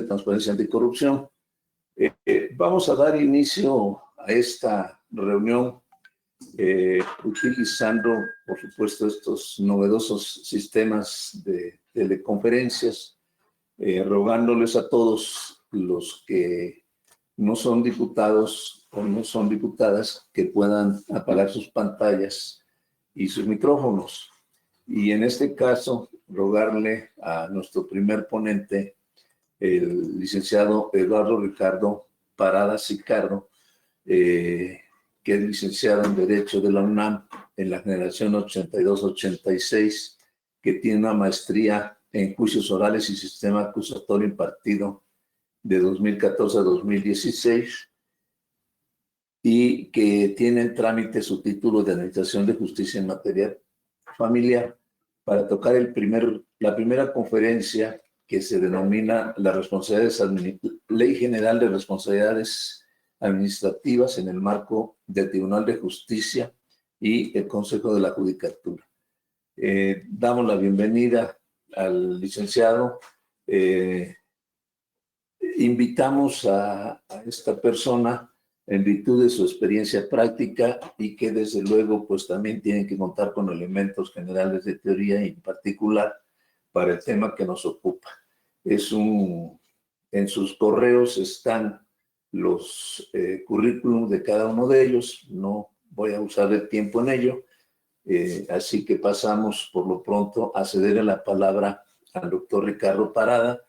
de Transparencia Anticorrupción. Vamos a dar inicio a esta reunión utilizando, por supuesto, estos novedosos sistemas de teleconferencias, rogándoles a todos los que no son diputados o no son diputadas que puedan apagar sus pantallas y sus micrófonos. Y en este caso, rogarle a nuestro primer ponente, el licenciado Eduardo Ricardo Parada Sicardo, que es licenciado en Derecho de la UNAM en la generación 82-86, que tiene una maestría en Juicios Orales y Sistema Acusatorio impartido de 2014 a 2016, y que tiene en trámite su título de Administración de Justicia en materia familiar, para tocar la primera conferencia que se denomina Ley General de Responsabilidades Administrativas en el marco del Tribunal de Justicia y el Consejo de la Judicatura. Damos la bienvenida al licenciado. Invitamos a esta persona en virtud de su experiencia práctica y que desde luego pues también tienen que contar con elementos generales de teoría y en particular para el tema que nos ocupa. En sus correos están los currículums de cada uno de ellos. No voy a usar el tiempo en ello, así que pasamos por lo pronto a ceder la palabra al doctor Ricardo Parada,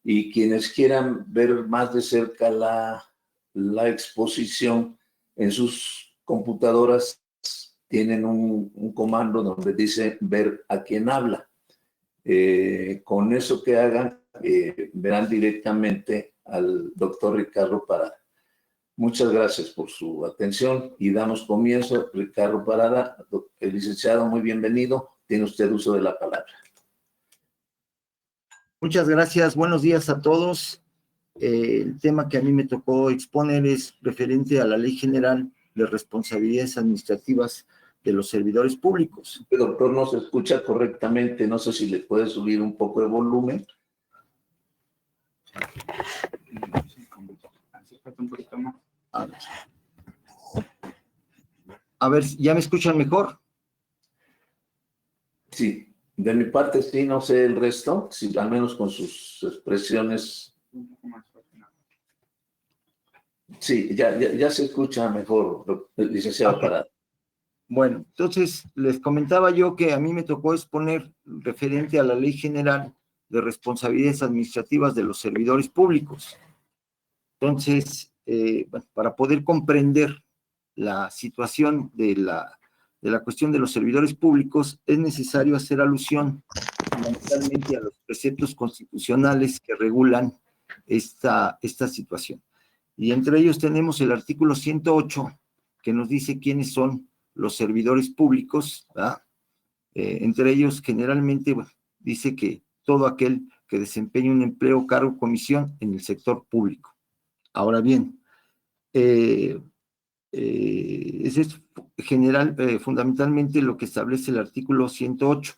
y quienes quieran ver más de cerca la exposición en sus computadoras tienen un comando donde dice ver a quién habla. Con eso que hagan, verán directamente al doctor Ricardo Parada. Muchas gracias por su atención y damos comienzo. Ricardo Parada, el licenciado, muy bienvenido. Tiene usted uso de la palabra. Muchas gracias. Buenos días a todos. El tema que a mí me tocó exponer es referente a la Ley General de Responsabilidades Administrativas de los Servidores Públicos. El doctor no se escucha correctamente. No sé si le puede subir un poco de volumen. A ver, ¿ya me escuchan mejor? Sí, de mi parte sí, no sé el resto, si al menos con sus expresiones. Sí, ya se escucha mejor, licenciado Parada. Bueno, entonces les comentaba yo que a mí me tocó exponer referente a la Ley General de Responsabilidades Administrativas de los Servidores Públicos. Entonces, para poder comprender la situación de la cuestión de los servidores públicos, es necesario hacer alusión fundamentalmente a los preceptos constitucionales que regulan esta situación. Y entre ellos tenemos el artículo 108, que nos dice quiénes son los servidores públicos, ¿verdad? Entre ellos, generalmente, dice que todo aquel que desempeñe un empleo, cargo o comisión en el sector público. Ahora bien, ese es fundamentalmente lo que establece el artículo 108.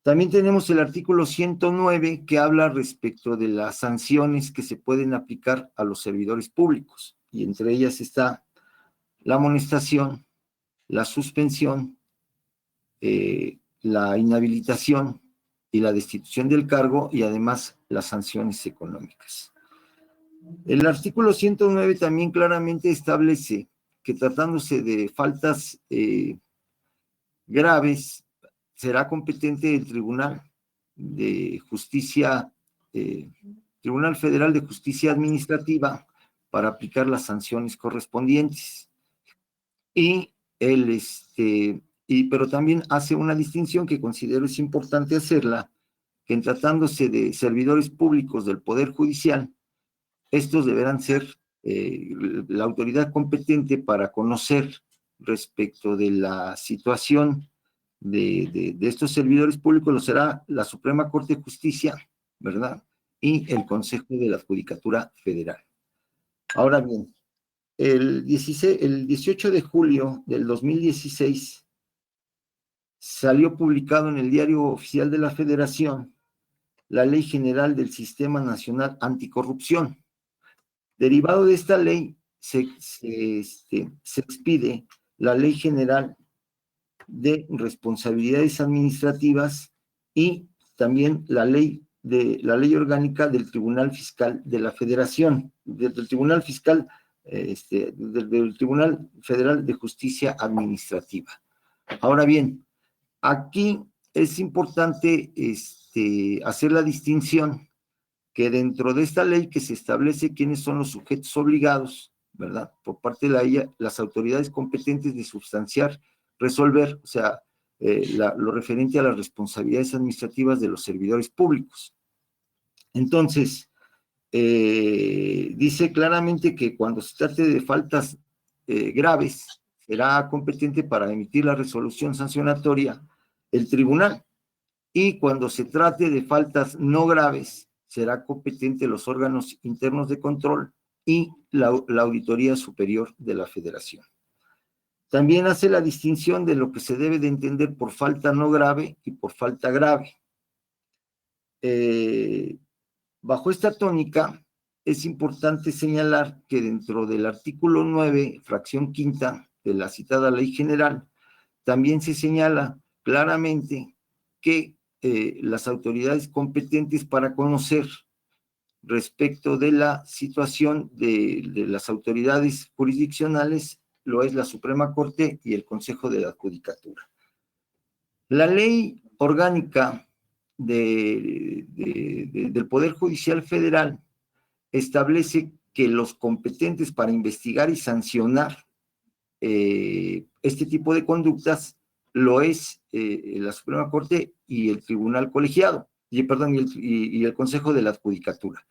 También tenemos el artículo 109, que habla respecto de las sanciones que se pueden aplicar a los servidores públicos, y entre ellas está la amonestación, la suspensión, la inhabilitación y la destitución del cargo, y además las sanciones económicas. El artículo 109 también claramente establece que tratándose de faltas graves, será competente el Tribunal de Justicia, Tribunal Federal de Justicia Administrativa, para aplicar las sanciones correspondientes. Pero también hace una distinción que considero es importante hacerla, que en tratándose de servidores públicos del Poder Judicial, estos deberán ser la autoridad competente para conocer respecto de la situación de estos servidores públicos, lo será la Suprema Corte de Justicia, ¿verdad? Y el Consejo de la Judicatura Federal. Ahora bien, el 18 de julio del 2016 salió publicado en el Diario Oficial de la Federación la Ley General del Sistema Nacional Anticorrupción. Derivado de esta ley, se expide la Ley General de Responsabilidades Administrativas y también la ley orgánica del Tribunal Fiscal de la Federación, del Tribunal Fiscal, del Tribunal Federal de Justicia Administrativa. Ahora bien, aquí es importante hacer la distinción que dentro de esta ley que se establece quiénes son los sujetos obligados, ¿verdad? Por parte de las autoridades competentes de substanciar, resolver, o sea, lo referente a las responsabilidades administrativas de los servidores públicos. Entonces, dice claramente que cuando se trate de faltas graves, será competente para emitir la resolución sancionatoria el tribunal, y cuando se trate de faltas no graves, será competente los órganos internos de control y la Auditoría Superior de la Federación. También hace la distinción de lo que se debe de entender por falta no grave y por falta grave. Bajo esta tónica, es importante señalar que dentro del artículo 9, fracción quinta de la citada Ley General, también se señala claramente que las autoridades competentes para conocer respecto de la situación de las autoridades jurisdiccionales lo es la Suprema Corte y el Consejo de la Judicatura. La ley orgánica del Poder Judicial Federal establece que los competentes para investigar y sancionar este tipo de conductas lo es la Suprema Corte y el Tribunal Colegiado, y el Consejo de la Judicatura.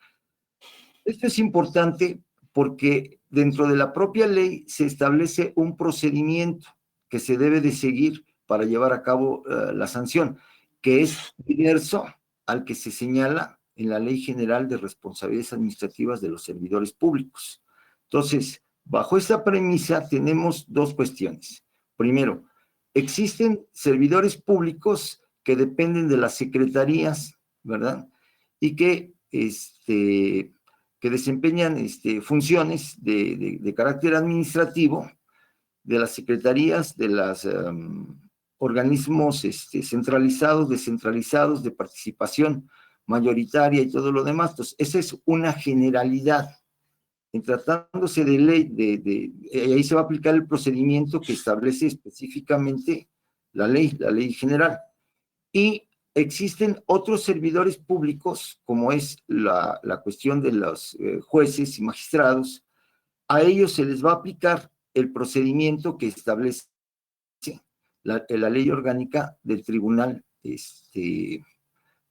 Esto es importante porque dentro de la propia ley se establece un procedimiento que se debe de seguir para llevar a cabo la sanción, que es diverso al que se señala en la Ley General de Responsabilidades Administrativas de los Servidores Públicos. Entonces, bajo esta premisa tenemos dos cuestiones. Primero, existen servidores públicos que dependen de las secretarías, ¿verdad? Y que desempeñan funciones de carácter administrativo de las secretarías, de los organismos centralizados, descentralizados, de participación mayoritaria y todo lo demás. Entonces, esa es una generalidad. En tratándose de ley, ahí se va a aplicar el procedimiento que establece específicamente la ley general. Y existen otros servidores públicos, como es la cuestión de los jueces y magistrados. A ellos se les va a aplicar el procedimiento que establece la ley orgánica del tribunal,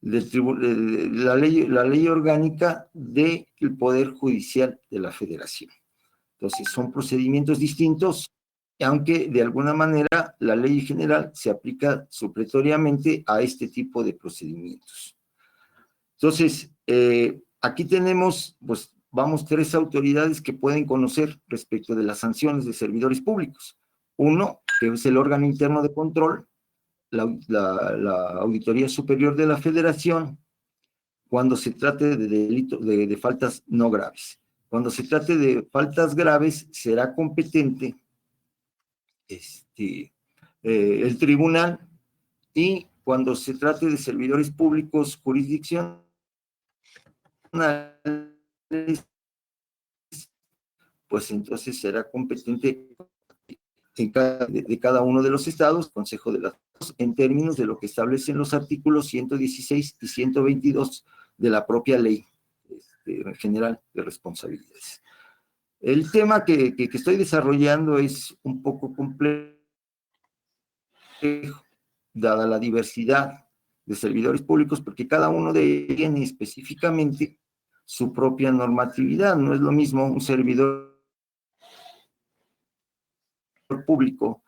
la ley orgánica del Poder Judicial de la Federación. Entonces, son procedimientos distintos, aunque de alguna manera la ley general se aplica supletoriamente a este tipo de procedimientos. Entonces, aquí tenemos, pues, tres autoridades que pueden conocer respecto de las sanciones de servidores públicos. Uno, que es el órgano interno de control, la Auditoría Superior de la Federación, cuando se trate de delito, de faltas no graves. Cuando se trate de faltas graves, será competente el tribunal, y cuando se trate de servidores públicos jurisdiccionales, pues entonces será competente de cada uno de los estados, Consejo de las, en términos de lo que establecen los artículos 116 y 122 de la propia ley general de responsabilidades. El tema que estoy desarrollando es un poco complejo, dada la diversidad de servidores públicos, porque cada uno de ellos tiene específicamente su propia normatividad. No es lo mismo un servidor público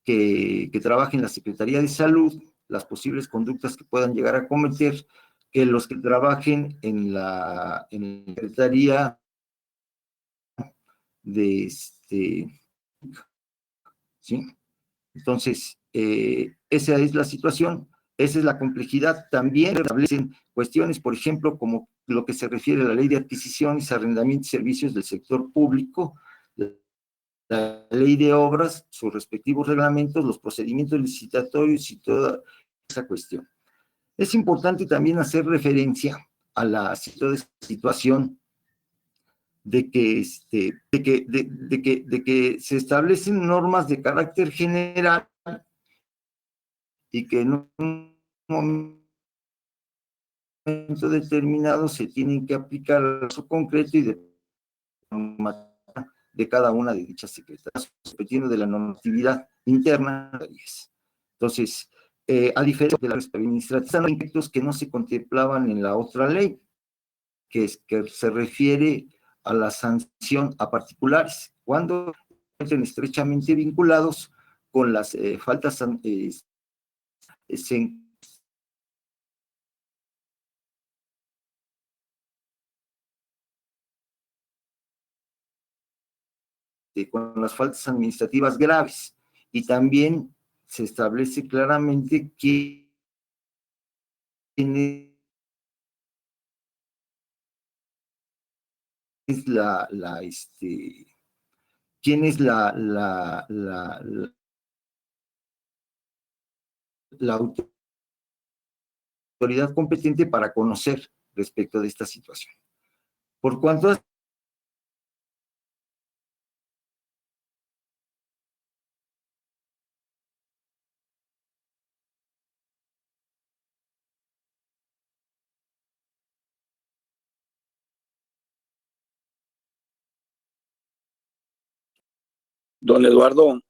que trabaja en la Secretaría de Salud, las posibles conductas que puedan llegar a cometer, que los que trabajen en la Secretaría de ¿sí? Entonces, esa es la situación. esa es la complejidad. También establecen cuestiones, por ejemplo, como lo que se refiere a la ley de adquisiciones, arrendamiento y servicios del sector público, la ley de obras, sus respectivos reglamentos, los procedimientos licitatorios y toda esa cuestión. Es importante también hacer referencia a la situación de que se establecen normas de carácter general y que en un momento determinado se tienen que aplicar al caso concreto y de cada una de dichas secretarías, dependiendo de la normatividad interna. Entonces, a diferencia de las administrativas, hay aspectos que no se contemplaban en la otra ley, que se refiere a la sanción a particulares, cuando estén estrechamente vinculados con las faltas con las faltas administrativas graves, y también se establece claramente quién es quién es la autoridad competente para conocer respecto de esta situación. Por cuanto a Don Eduardo,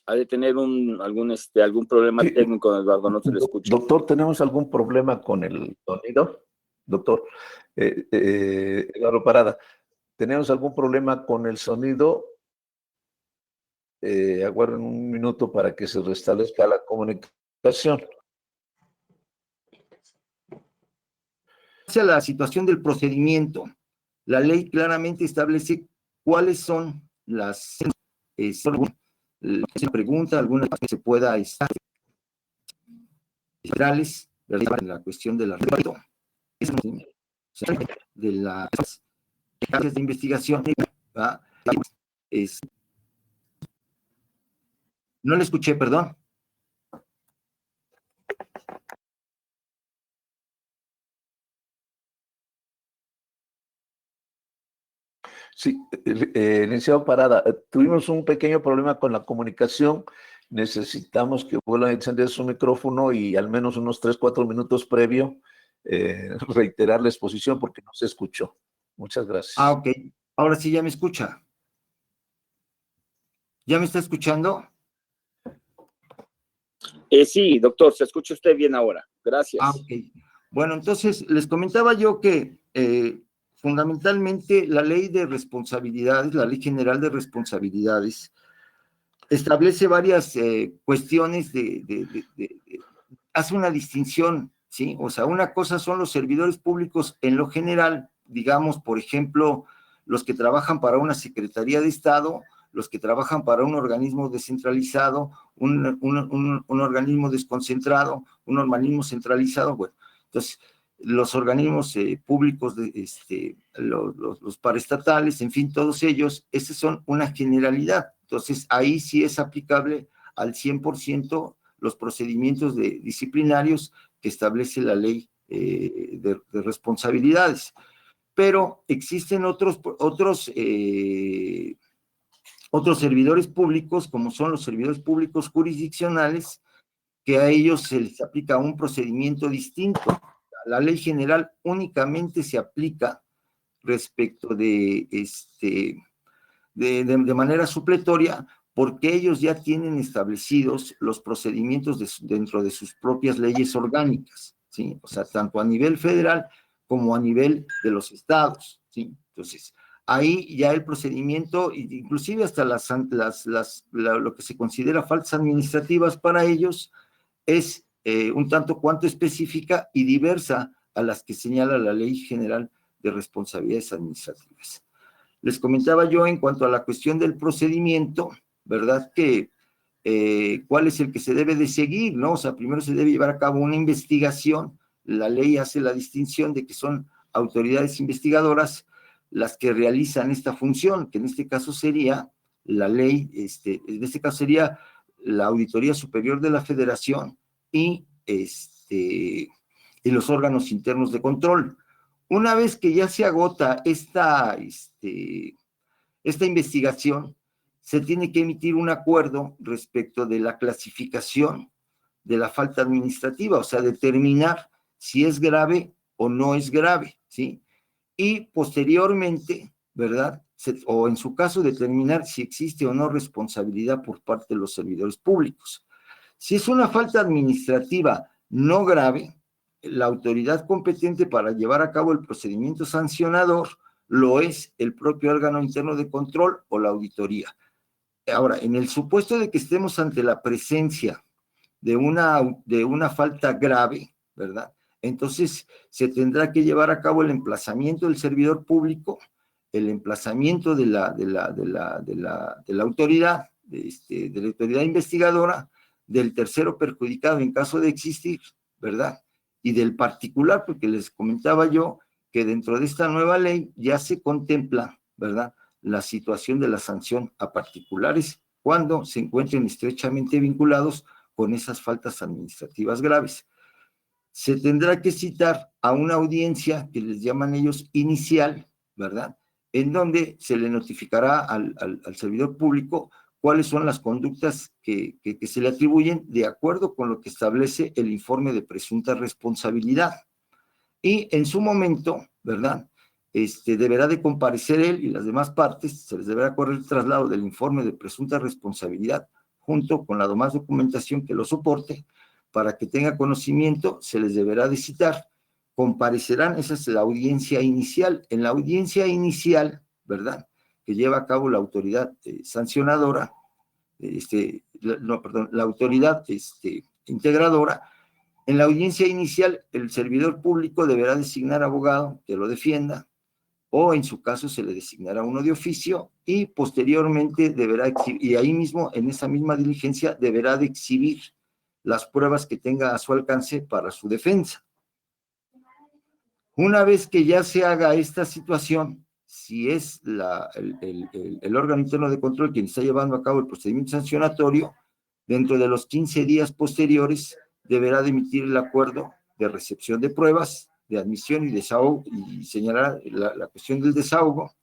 ha de tener algún problema técnico, don Eduardo, no se le escucha. Doctor, ¿tenemos algún problema con el sonido? Doctor, Eduardo Parada, ¿tenemos algún problema con el sonido? Aguarden un minuto para que se restablezca la comunicación. Hacia la situación del procedimiento, la ley claramente establece cuáles son las pregunta, alguna que se pueda estar generales, en la cuestión de la de las áreas de investigación. No le escuché, perdón. Sí, licenciado Parada, tuvimos un pequeño problema con la comunicación. Necesitamos que vuelvan a encender su micrófono y al menos unos 3, 4 minutos previo reiterar la exposición porque no se escuchó. Muchas gracias. Ah, ok. Ahora sí ya me escucha. ¿Ya me está escuchando? Sí, doctor, se escucha usted bien ahora. Gracias. Ah, ok. Bueno, entonces les comentaba yo que fundamentalmente la ley de responsabilidades, la Ley General de Responsabilidades, establece varias cuestiones hace una distinción, ¿sí? O sea, una cosa son los servidores públicos en lo general, digamos, por ejemplo, los que trabajan para una Secretaría de Estado, los que trabajan para un organismo descentralizado, un organismo desconcentrado, un organismo centralizado. Bueno, entonces, los organismos públicos, los paraestatales, en fin, todos ellos, esas son una generalidad. Entonces, ahí sí es aplicable al 100% los procedimientos disciplinarios que establece la ley de responsabilidades. Pero existen otros servidores públicos, como son los servidores públicos jurisdiccionales, que a ellos se les aplica un procedimiento distinto. La ley general únicamente se aplica respecto de manera supletoria, porque ellos ya tienen establecidos los procedimientos dentro de sus propias leyes orgánicas, ¿sí? O sea, tanto a nivel federal como a nivel de los estados, ¿sí? Entonces, ahí ya el procedimiento, inclusive hasta lo que se considera faltas administrativas para ellos, es un tanto cuanto específica y diversa a las que señala la Ley General de Responsabilidades Administrativas. Les comentaba yo en cuanto a la cuestión del procedimiento, ¿verdad? Que cuál es el que se debe de seguir, ¿no? O sea, primero se debe llevar a cabo una investigación. La ley hace la distinción de que son autoridades investigadoras las que realizan esta función, que en este caso sería la ley, en este caso sería la Auditoría Superior de la Federación y los órganos internos de control. Una vez que ya se agota esta investigación, se tiene que emitir un acuerdo respecto de la clasificación de la falta administrativa, o sea, determinar si es grave o no es grave, ¿sí? Y posteriormente, ¿verdad? O en su caso, determinar si existe o no responsabilidad por parte de los servidores públicos. Si es una falta administrativa no grave, la autoridad competente para llevar a cabo el procedimiento sancionador lo es el propio órgano interno de control o la auditoría. Ahora, en el supuesto de que estemos ante la presencia de una falta grave, ¿verdad? Entonces, se tendrá que llevar a cabo el emplazamiento del servidor público, el emplazamiento de la autoridad, de la autoridad investigadora, del tercero perjudicado en caso de existir, ¿verdad? Y del particular, porque les comentaba yo que dentro de esta nueva ley ya se contempla, ¿verdad?, la situación de la sanción a particulares cuando se encuentren estrechamente vinculados con esas faltas administrativas graves. Se tendrá que citar a una audiencia que les llaman ellos inicial, ¿verdad?, en donde se le notificará al servidor público cuáles son las conductas que se le atribuyen de acuerdo con lo que establece el informe de presunta responsabilidad. Y en su momento, ¿verdad?, deberá de comparecer él y las demás partes, se les deberá correr el traslado del informe de presunta responsabilidad junto con la demás documentación que lo soporte, para que tenga conocimiento, se les deberá de citar, comparecerán, esa es la audiencia inicial. En la audiencia inicial, ¿verdad?, que lleva a cabo la autoridad sancionadora, la autoridad integradora. En la audiencia inicial, el servidor público deberá designar abogado que lo defienda, o en su caso se le designará uno de oficio, y posteriormente deberá, y ahí mismo, en esa misma diligencia, deberá de exhibir las pruebas que tenga a su alcance para su defensa. Una vez que ya se haga esta situación, si es el órgano interno de control quien está llevando a cabo el procedimiento sancionatorio, dentro de los 15 días posteriores, deberá de emitir el acuerdo de recepción de pruebas, de admisión y desahogo, y señalará la cuestión del desahogo,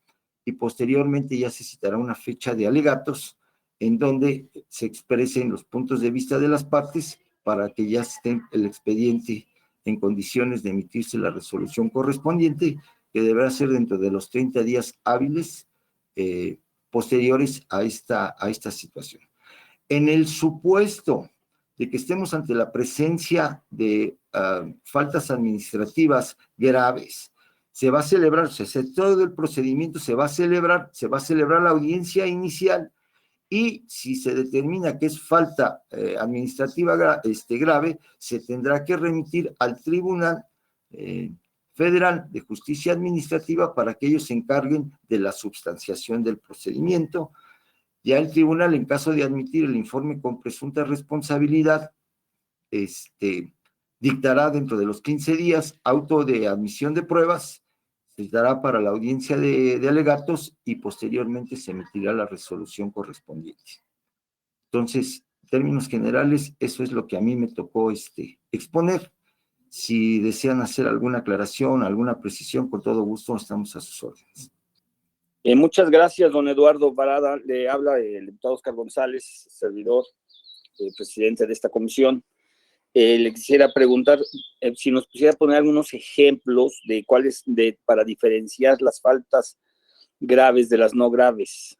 y posteriormente ya se citará una fecha de alegatos en donde se expresen los puntos de vista de las partes para que ya esté el expediente en condiciones de emitirse la resolución correspondiente, que deberá ser dentro de los 30 días hábiles posteriores a esta situación. En el supuesto de que estemos ante la presencia de faltas administrativas graves, se va a celebrar, o sea, todo el procedimiento se va a celebrar la audiencia inicial, y si se determina que es falta administrativa grave, se tendrá que remitir al Tribunal Federal de Justicia Administrativa para que ellos se encarguen de la substanciación del procedimiento. Ya el tribunal, en caso de admitir el informe con presunta responsabilidad, dictará dentro de los 15 días auto de admisión de pruebas, se dará para la audiencia de alegatos y posteriormente se emitirá la resolución correspondiente. Entonces, en términos generales, eso es lo que a mí me tocó exponer. Si desean hacer alguna aclaración, alguna precisión, con todo gusto estamos a sus órdenes. Muchas gracias, don Eduardo Parada. Le habla el diputado Oscar González, servidor, presidente de esta comisión. Le quisiera preguntar si nos pusiera poner algunos ejemplos de cuáles, para diferenciar las faltas graves de las no graves.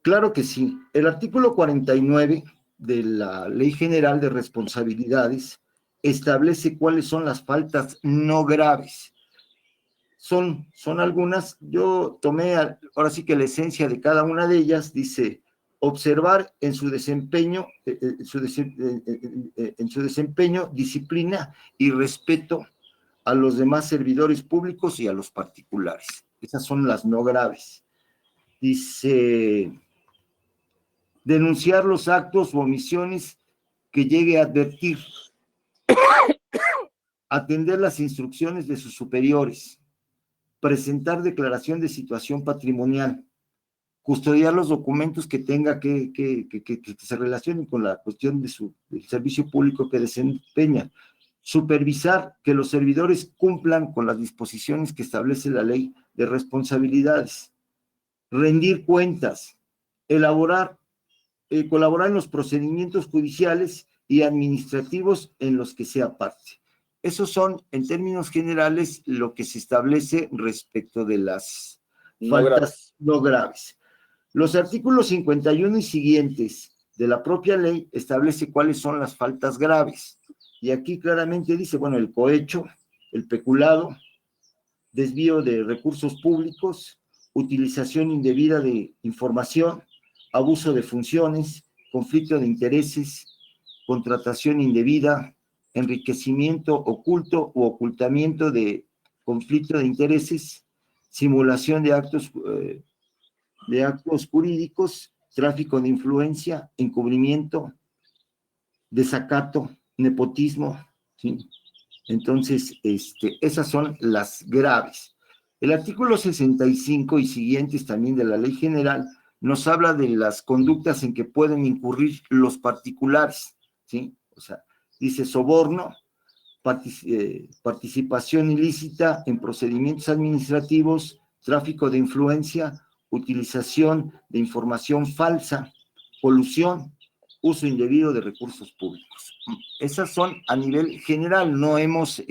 Claro que sí. El artículo 49 de la Ley General de Responsabilidades establece cuáles son las faltas no graves. Son algunas, yo tomé ahora sí que la esencia de cada una de ellas. Dice: observar en su desempeño, disciplina y respeto a los demás servidores públicos y a los particulares. Esas son las no graves. Dice: denunciar los actos o omisiones que llegue a advertir, atender las instrucciones de sus superiores, presentar declaración de situación patrimonial, custodiar los documentos que tenga que se relacionen con la cuestión del servicio público que desempeña, supervisar que los servidores cumplan con las disposiciones que establece la ley de responsabilidades, rendir cuentas, colaborar en los procedimientos judiciales y administrativos en los que sea parte. Esos son, en términos generales, lo que se establece respecto de las faltas no graves. Los artículos 51 y siguientes de la propia ley establece cuáles son las faltas graves. Y aquí claramente dice, bueno, el cohecho, el peculado, desvío de recursos públicos, utilización indebida de información, abuso de funciones, conflicto de intereses, contratación indebida, enriquecimiento oculto u ocultamiento de conflicto de intereses, simulación de actos jurídicos, tráfico de influencia, encubrimiento, desacato, nepotismo, ¿sí? Entonces, esas son las graves. El artículo 65 y siguientes también de la Ley General nos habla de las conductas en que pueden incurrir los particulares, ¿sí? O sea, dice soborno, participación ilícita en procedimientos administrativos, tráfico de influencia, utilización de información falsa, colusión, uso indebido de recursos públicos. Esas son a nivel general, no hemos,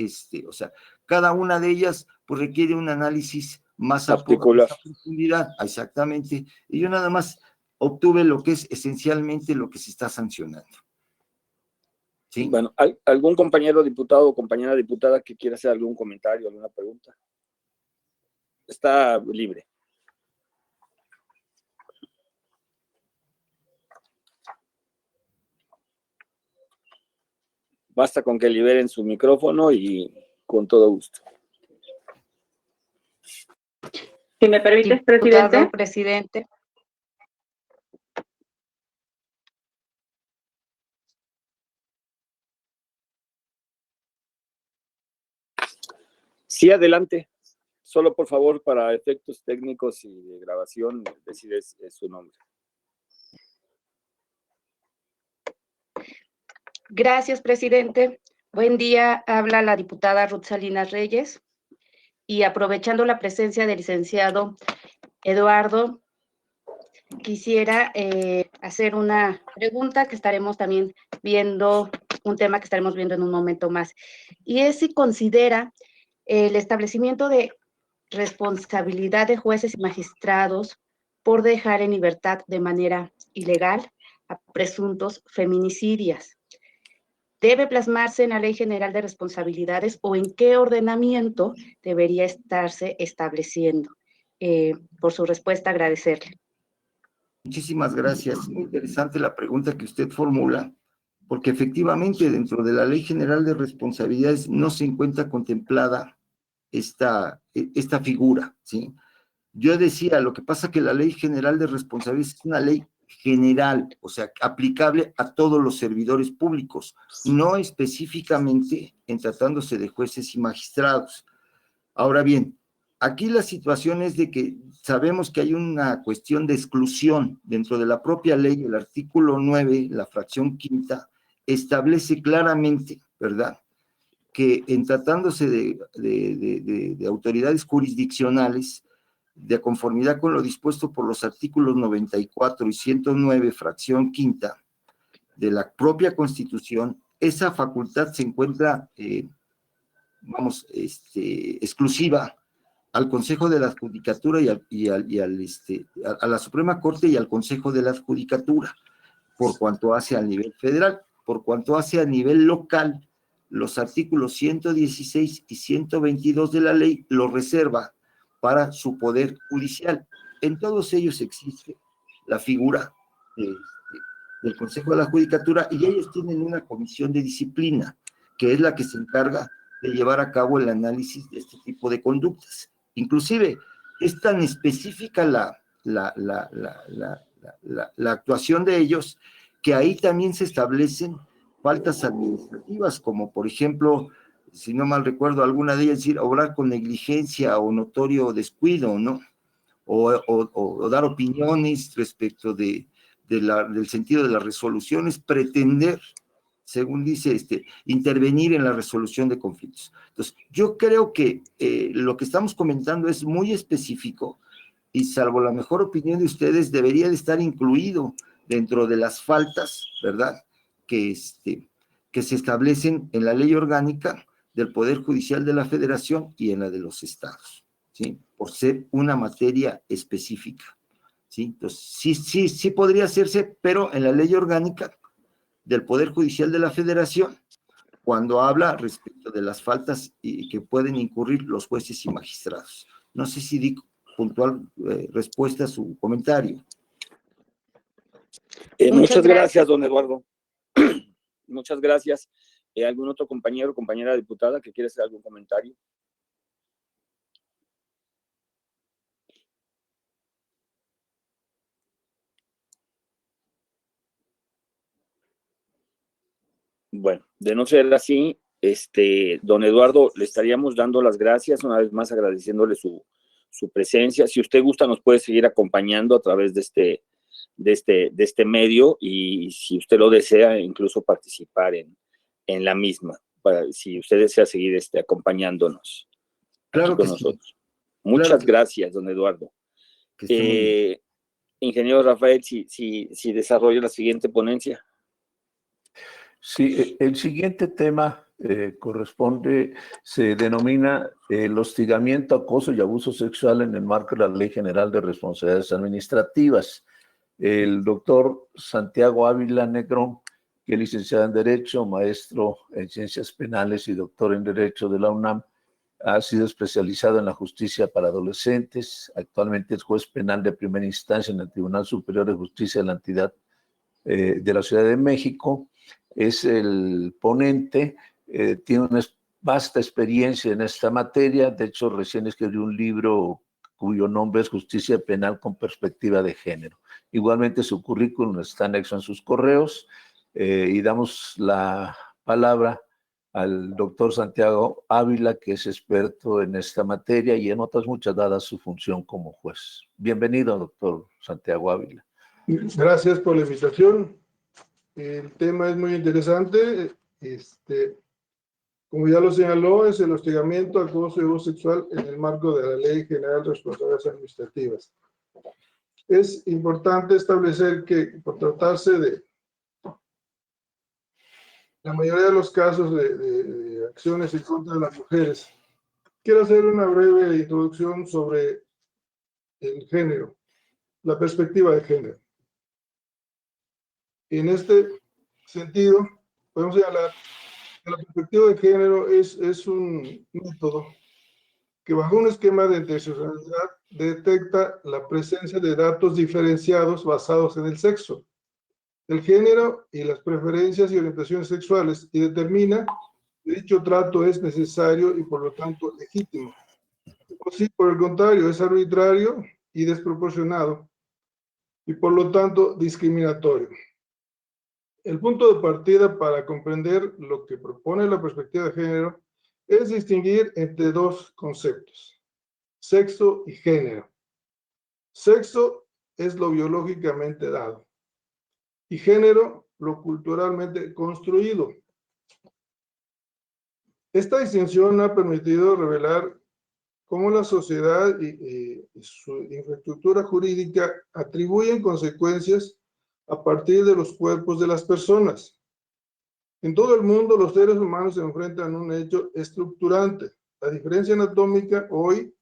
o sea, cada una de ellas pues requiere un análisis más a profundidad, exactamente, y yo nada más obtuve lo que es esencialmente lo que se está sancionando. ¿Sí? Bueno, ¿algún compañero diputado o compañera diputada que quiera hacer algún comentario, alguna pregunta? Está libre. Basta con que liberen su micrófono y con todo gusto. Si me permites, presidente. Sí, adelante. Solo, por favor, para efectos técnicos y de grabación, decides su nombre. Gracias, presidente. Buen día, habla la diputada Ruth Salinas Reyes. Y aprovechando la presencia del licenciado Eduardo, quisiera hacer una pregunta que estaremos también viendo, un tema que estaremos viendo en un momento más. Y es si considera el establecimiento de responsabilidad de jueces y magistrados por dejar en libertad de manera ilegal a presuntos feminicidios. ¿Debe plasmarse en la Ley General de Responsabilidades o en qué ordenamiento debería estarse estableciendo? Por su respuesta, agradecerle. Muchísimas gracias. Muy interesante la pregunta que usted formula, porque efectivamente dentro de la Ley General de Responsabilidades no se encuentra contemplada esta figura, ¿sí? Yo decía, lo que pasa que la Ley General de Responsabilidades es una ley general, o sea, aplicable a todos los servidores públicos, no específicamente en tratándose de jueces y magistrados. Ahora bien, aquí la situación es de que sabemos que hay una cuestión de exclusión dentro de la propia ley. El artículo 9, la fracción quinta, establece claramente, ¿verdad?, que en tratándose de autoridades jurisdiccionales, de conformidad con lo dispuesto por los artículos 94 y 109, fracción quinta, de la propia Constitución, esa facultad se encuentra, exclusiva al Consejo de la Judicatura a la Suprema Corte y al Consejo de la Judicatura, por cuanto hace al nivel federal. Por cuanto hace a nivel local, los artículos 116 y 122 de la ley lo reserva para su poder judicial. En todos ellos existe la figura del Consejo de la Judicatura y ellos tienen una comisión de disciplina, que es la que se encarga de llevar a cabo el análisis de este tipo de conductas. Inclusive, es tan específica la actuación de ellos, que ahí también se establecen faltas administrativas, como por ejemplo, si no mal recuerdo, alguna de ellas decir, obrar con negligencia o notorio descuido, ¿no? O dar opiniones respecto del sentido de las resoluciones, pretender, según dice, intervenir en la resolución de conflictos. Entonces, yo creo que lo que estamos comentando es muy específico y salvo la mejor opinión de ustedes, debería de estar incluido dentro de las faltas, ¿verdad?, que se establecen en la ley orgánica del Poder Judicial de la Federación y en la de los estados, ¿sí?, por ser una materia específica, ¿sí? Entonces, sí podría hacerse, pero en la ley orgánica del Poder Judicial de la Federación, cuando habla respecto de las faltas que pueden incurrir los jueces y magistrados. No sé si di puntual respuesta a su comentario. Muchas gracias, don Eduardo. Muchas gracias. ¿Algún otro compañero o compañera diputada que quiera hacer algún comentario? Bueno, de no ser así, don Eduardo, le estaríamos dando las gracias, una vez más agradeciéndole su presencia. Si usted gusta, nos puede seguir acompañando a través de este medio, y si usted lo desea, incluso participar en la misma, si usted desea seguir acompañándonos Claro aquí que con sí. nosotros. Muchas Claro gracias, don Eduardo. Que esté muy bien. Ingeniero Rafael, si desarrolla la siguiente ponencia. Sí, el siguiente tema se denomina el hostigamiento, acoso y abuso sexual en el marco de la Ley General de Responsabilidades Administrativas. El doctor Santiago Ávila Negrón, que es licenciado en Derecho, maestro en Ciencias Penales y doctor en Derecho de la UNAM, ha sido especializado en la justicia para adolescentes. Actualmente es juez penal de primera instancia en el Tribunal Superior de Justicia de la entidad de la Ciudad de México. Es el ponente, tiene una vasta experiencia en esta materia. De hecho, recién escribió un libro cuyo nombre es Justicia Penal con Perspectiva de Género. Igualmente, su currículum está anexo en sus correos, y damos la palabra al doctor Santiago Ávila, que es experto en esta materia y en otras muchas, dadas su función como juez. Bienvenido, doctor Santiago Ávila. Gracias por la invitación. El tema es muy interesante. Como ya lo señaló, es el hostigamiento, acoso y abuso sexual en el marco de la Ley General de Responsabilidades Administrativas. Es importante establecer que, por tratarse de la mayoría de los casos de acciones en contra de las mujeres, quiero hacer una breve introducción sobre el género, la perspectiva de género. En este sentido, podemos señalar que la perspectiva de género es un método que, bajo un esquema de interseccionalidad, detecta la presencia de datos diferenciados basados en el sexo, el género y las preferencias y orientaciones sexuales, y determina que dicho trato es necesario y por lo tanto legítimo. O si por el contrario es arbitrario y desproporcionado y por lo tanto discriminatorio. El punto de partida para comprender lo que propone la perspectiva de género es distinguir entre dos conceptos: sexo y género. Sexo es lo biológicamente dado y género lo culturalmente construido. Esta distinción ha permitido revelar cómo la sociedad y su infraestructura jurídica atribuyen consecuencias a partir de los cuerpos de las personas. En todo el mundo, los seres humanos se enfrentan a un hecho estructurante. La diferencia anatómica hoy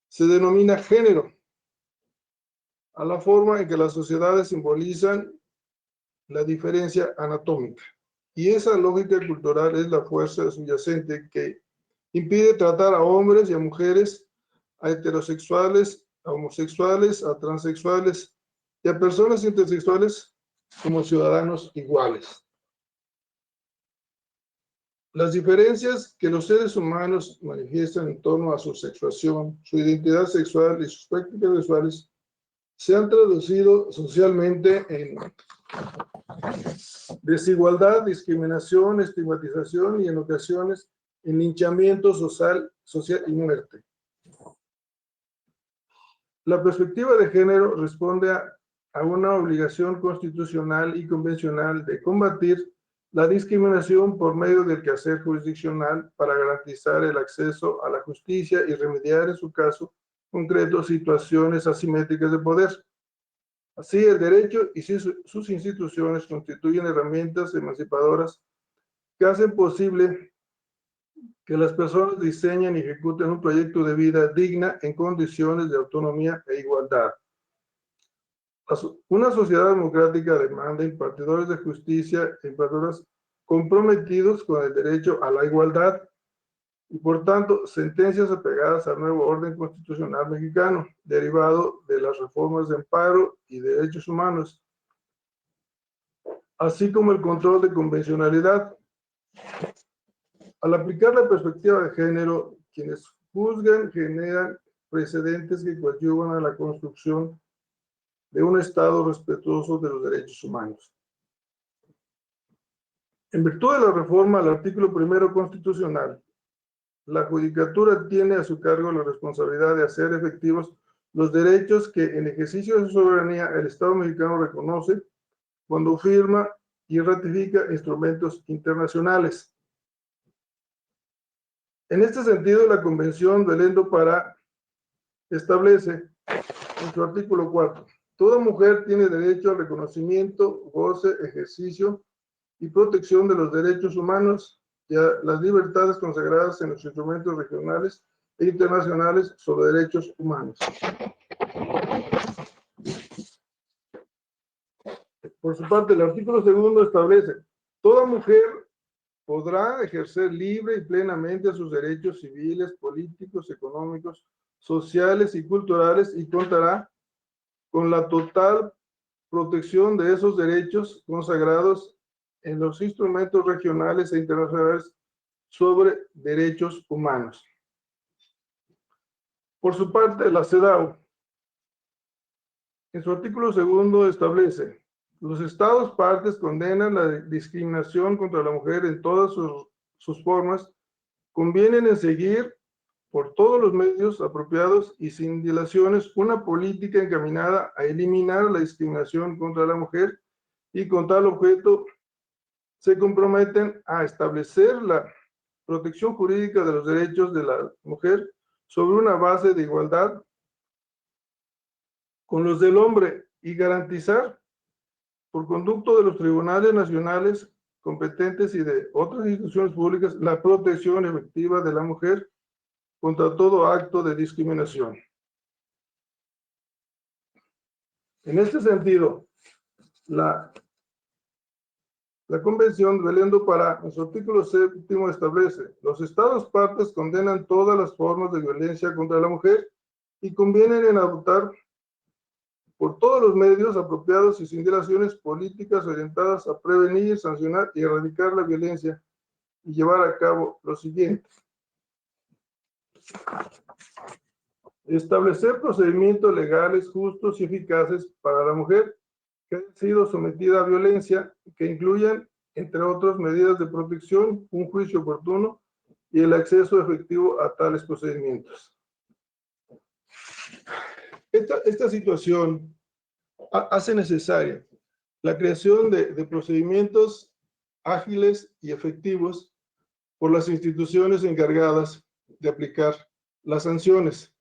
se denomina género, a la forma en que las sociedades simbolizan la diferencia anatómica. Y esa lógica cultural es la fuerza subyacente que impide tratar a hombres y a mujeres, a heterosexuales, a homosexuales, a transexuales y a personas intersexuales como ciudadanos iguales. Las diferencias que los seres humanos manifiestan en torno a su sexuación, su identidad sexual y sus prácticas sexuales se han traducido socialmente en desigualdad, discriminación, estigmatización y en ocasiones en linchamiento social y muerte. La perspectiva de género responde a una obligación constitucional y convencional de combatir la discriminación por medio del quehacer jurisdiccional para garantizar el acceso a la justicia y remediar en su caso concreto situaciones asimétricas de poder. Así, el derecho y sus instituciones constituyen herramientas emancipadoras que hacen posible que las personas diseñen y ejecuten un proyecto de vida digna en condiciones de autonomía e igualdad. Una sociedad democrática demanda impartidores de justicia e impartidoras comprometidos con el derecho a la igualdad y, por tanto, sentencias apegadas al nuevo orden constitucional mexicano, derivado de las reformas de amparo y derechos humanos, así como el control de convencionalidad. Al aplicar la perspectiva de género, quienes juzgan generan precedentes que coadyuvan a la construcción de un Estado respetuoso de los derechos humanos. En virtud de la reforma al artículo 1 constitucional, la Judicatura tiene a su cargo la responsabilidad de hacer efectivos los derechos que en ejercicio de su soberanía el Estado mexicano reconoce cuando firma y ratifica instrumentos internacionales. En este sentido, la Convención de Belém do Pará establece en su artículo 4: toda mujer tiene derecho al reconocimiento, goce, ejercicio y protección de los derechos humanos y a las libertades consagradas en los instrumentos regionales e internacionales sobre derechos humanos. Por su parte, el artículo 2 establece: toda mujer podrá ejercer libre y plenamente sus derechos civiles, políticos, económicos, sociales y culturales y contará con la total protección de esos derechos consagrados en los instrumentos regionales e internacionales sobre derechos humanos. Por su parte, la CEDAW, en su artículo 2, establece: los Estados partes condenan la discriminación contra la mujer en todas sus formas, convienen en seguir por todos los medios apropiados y sin dilaciones una política encaminada a eliminar la discriminación contra la mujer y con tal objeto se comprometen a establecer la protección jurídica de los derechos de la mujer sobre una base de igualdad con los del hombre y garantizar, por conducto de los tribunales nacionales competentes y de otras instituciones públicas, la protección efectiva de la mujer contra todo acto de discriminación. En este sentido, la Convención de Belém do Pará, en su artículo 7, establece: los Estados partes condenan todas las formas de violencia contra la mujer y convienen en adoptar por todos los medios apropiados y sin dilaciones políticas orientadas a prevenir, sancionar y erradicar la violencia y llevar a cabo lo siguiente: establecer procedimientos legales justos y eficaces para la mujer que ha sido sometida a violencia, que incluyan, entre otras medidas de protección, un juicio oportuno y el acceso efectivo a tales procedimientos. Esta situación hace necesaria la creación de procedimientos ágiles y efectivos por las instituciones encargadas de aplicar las sanciones.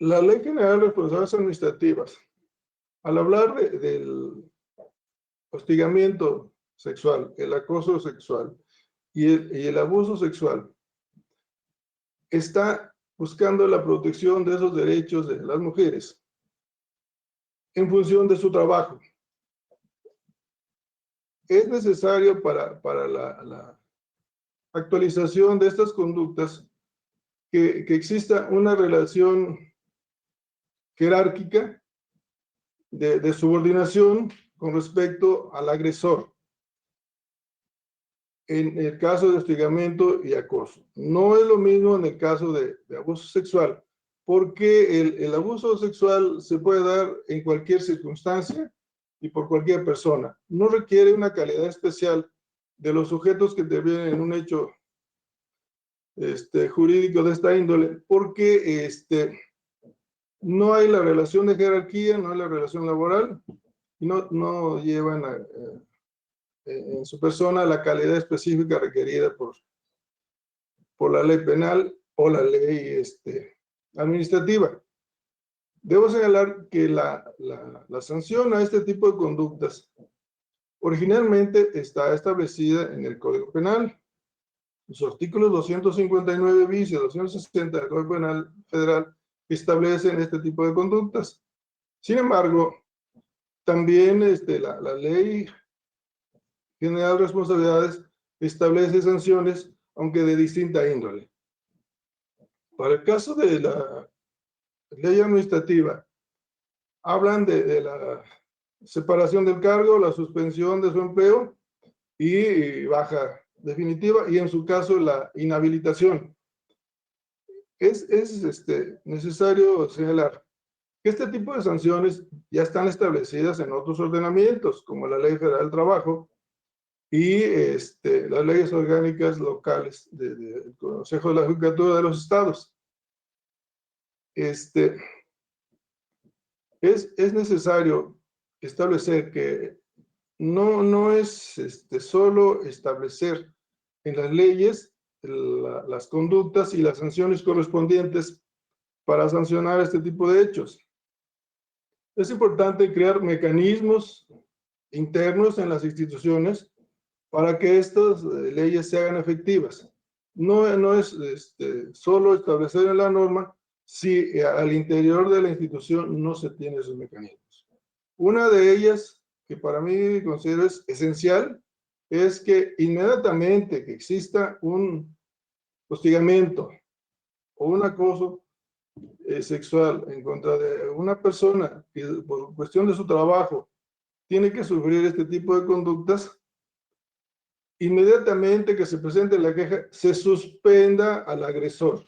La Ley General de Responsabilidades Administrativas, al hablar del hostigamiento sexual, el acoso sexual y el abuso sexual, está buscando la protección de esos derechos de las mujeres en función de su trabajo. Es necesario para la actualización de estas conductas que exista una relación jerárquica de subordinación con respecto al agresor en el caso de hostigamiento y acoso. No es lo mismo en el caso de abuso sexual, porque el abuso sexual se puede dar en cualquier circunstancia y por cualquier persona. No requiere una calidad especial de los sujetos que intervienen en un hecho jurídico de esta índole, porque no hay la relación de jerarquía, no hay la relación laboral, y no llevan en su persona la calidad específica requerida por la ley penal o la ley administrativa. Debo señalar que la sanción a este tipo de conductas originalmente está establecida en el Código Penal. Los artículos 259 bis y 260 del Código Penal Federal establecen este tipo de conductas. Sin embargo, también la Ley General de Responsabilidades establece sanciones, aunque de distinta índole. Para el caso de la ley administrativa, hablan de la separación del cargo, la suspensión de su empleo y baja definitiva, y en su caso la inhabilitación. Es necesario señalar que este tipo de sanciones ya están establecidas en otros ordenamientos, como la Ley Federal del Trabajo y las leyes orgánicas locales del Consejo de la Judicatura de los Estados. Es necesario establecer que no es solo establecer en las leyes las conductas y las sanciones correspondientes para sancionar este tipo de hechos. Es importante crear mecanismos internos en las instituciones para que estas leyes se hagan efectivas. No es solo establecer en la norma si al interior de la institución no se tienen esos mecanismos. Una de ellas, que para mí considero es esencial, es que inmediatamente que exista un hostigamiento o un acoso sexual en contra de una persona que por cuestión de su trabajo tiene que sufrir este tipo de conductas, inmediatamente que se presente la queja, se suspenda al agresor,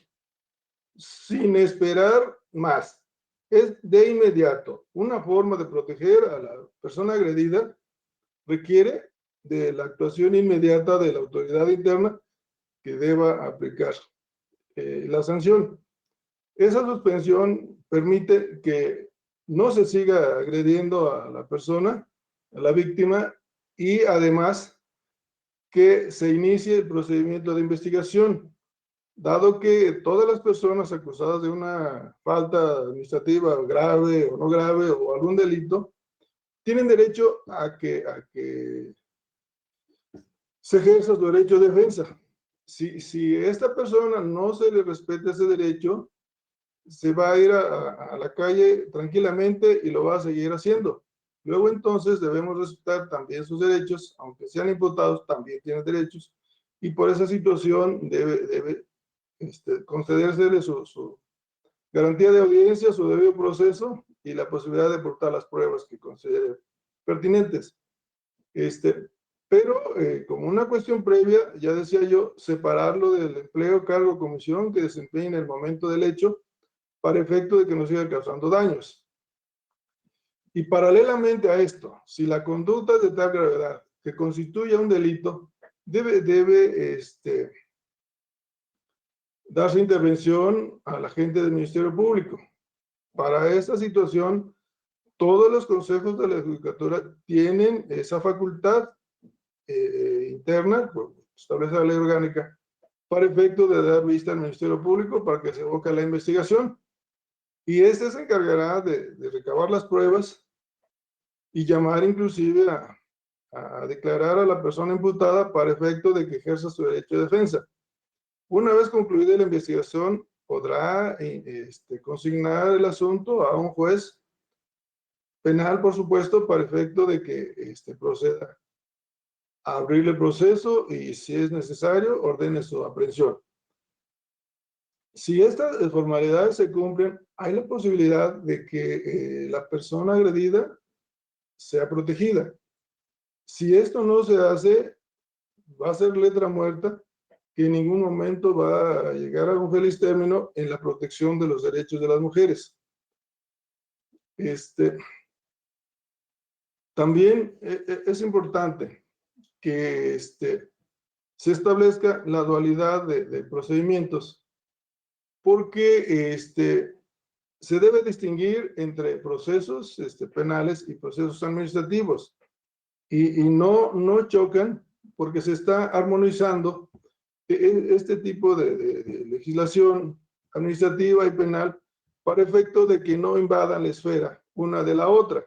sin esperar más. Es de inmediato. Una forma de proteger a la persona agredida requiere de la actuación inmediata de la autoridad interna que deba aplicar la sanción. Esa suspensión permite que no se siga agrediendo a la persona, a la víctima, y además que se inicie el procedimiento de investigación, dado que todas las personas acusadas de una falta administrativa grave o no grave o algún delito, tienen derecho a que se ejerza su derecho de defensa. Si a esta persona no se le respeta ese derecho, se va a ir a la calle tranquilamente y lo va a seguir haciendo. Luego entonces debemos respetar también sus derechos, aunque sean imputados, también tienen derechos, y por esa situación debe concedérsele su garantía de audiencia, su debido proceso y la posibilidad de aportar las pruebas que considere pertinentes. Pero como una cuestión previa, ya decía yo, separarlo del empleo, cargo, comisión que desempeñe en el momento del hecho, para efecto de que no siga causando daños. Y paralelamente a esto, si la conducta es de tal gravedad que constituya un delito, debe darse intervención a la gente del Ministerio Público. Para esta situación, todos los consejos de la Judicatura tienen esa facultad interna, establece la ley orgánica, para efecto de dar vista al Ministerio Público para que se evoque la investigación. Y se encargará de recabar las pruebas y llamar inclusive a declarar a la persona imputada para efecto de que ejerza su derecho de defensa. Una vez concluida la investigación, podrá consignar el asunto a un juez penal, por supuesto, para efecto de que proceda a abrir el proceso y, si es necesario, ordene su aprehensión. Si estas formalidades se cumplen, hay la posibilidad de que la persona agredida sea protegida. Si esto no se hace, va a ser letra muerta que en ningún momento va a llegar a un feliz término en la protección de los derechos de las mujeres. También es importante que se establezca la dualidad de procedimientos, porque se debe distinguir entre procesos penales y procesos administrativos, y no chocan porque se está armonizando este tipo de legislación administrativa y penal para efecto de que no invadan la esfera una de la otra,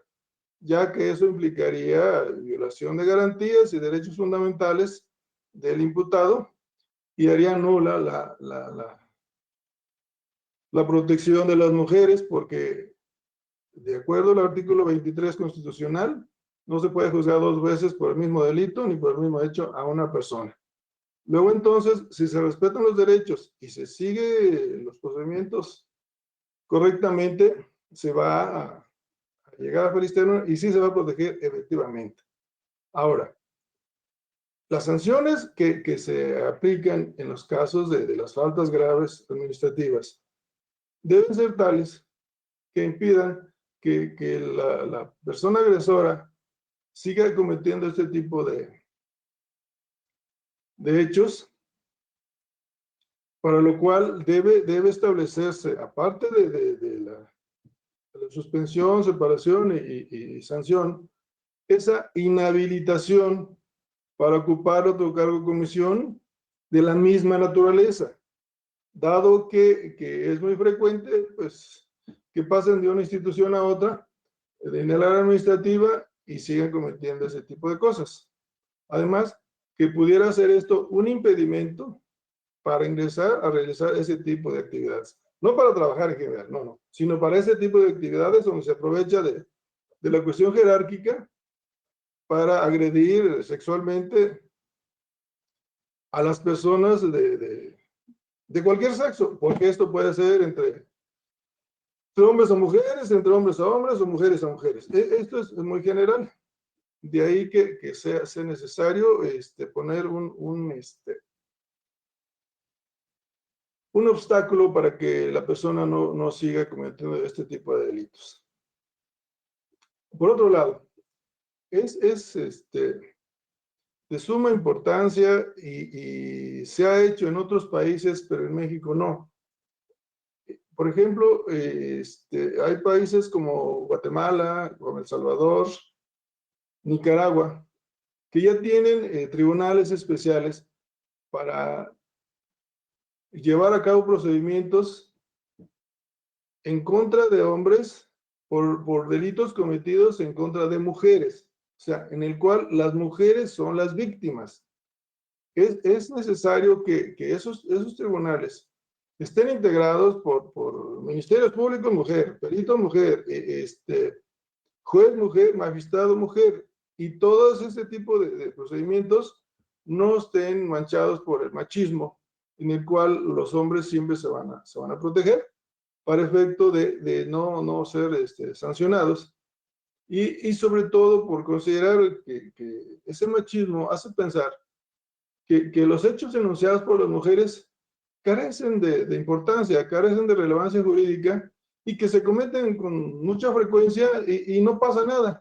ya que eso implicaría violación de garantías y derechos fundamentales del imputado y haría nula la protección de las mujeres, porque de acuerdo al artículo 23 constitucional, no se puede juzgar dos veces por el mismo delito ni por el mismo hecho a una persona. Luego entonces, si se respetan los derechos y se sigue los procedimientos correctamente, se va a llegar a feliz término y sí se va a proteger efectivamente. Ahora, las sanciones que se aplican en los casos de las faltas graves administrativas deben ser tales que impidan que la persona agresora siga cometiendo este tipo de hechos, para lo cual debe establecerse, aparte de la suspensión, separación y sanción, esa inhabilitación para ocupar otro cargo o comisión de la misma naturaleza, dado que es muy frecuente pues, que pasen de una institución a otra en el área administrativa y sigan cometiendo ese tipo de cosas. Además, que pudiera ser esto un impedimento para ingresar a realizar ese tipo de actividades. No para trabajar en general, no, sino para ese tipo de actividades donde se aprovecha de la cuestión jerárquica para agredir sexualmente a las personas de cualquier sexo, porque esto puede ser entre hombres a mujeres, entre hombres a hombres o mujeres a mujeres. Esto es muy general. De ahí que sea necesario poner un obstáculo para que la persona no siga cometiendo este tipo de delitos. Por otro lado, es de suma importancia y se ha hecho en otros países, pero en México no. Por ejemplo, hay países como Guatemala, como El Salvador, Nicaragua, que ya tienen tribunales especiales para llevar a cabo procedimientos en contra de hombres por delitos cometidos en contra de mujeres, o sea, en el cual las mujeres son las víctimas. Es necesario que esos tribunales estén integrados por ministerios públicos mujer, perito mujer, juez mujer, magistrado mujer, y todos este tipo de procedimientos no estén manchados por el machismo, en el cual los hombres siempre se van a proteger para efecto de no ser sancionados, y sobre todo por considerar que ese machismo hace pensar que los hechos denunciados por las mujeres carecen de importancia, carecen de relevancia jurídica y que se cometen con mucha frecuencia y no pasa nada.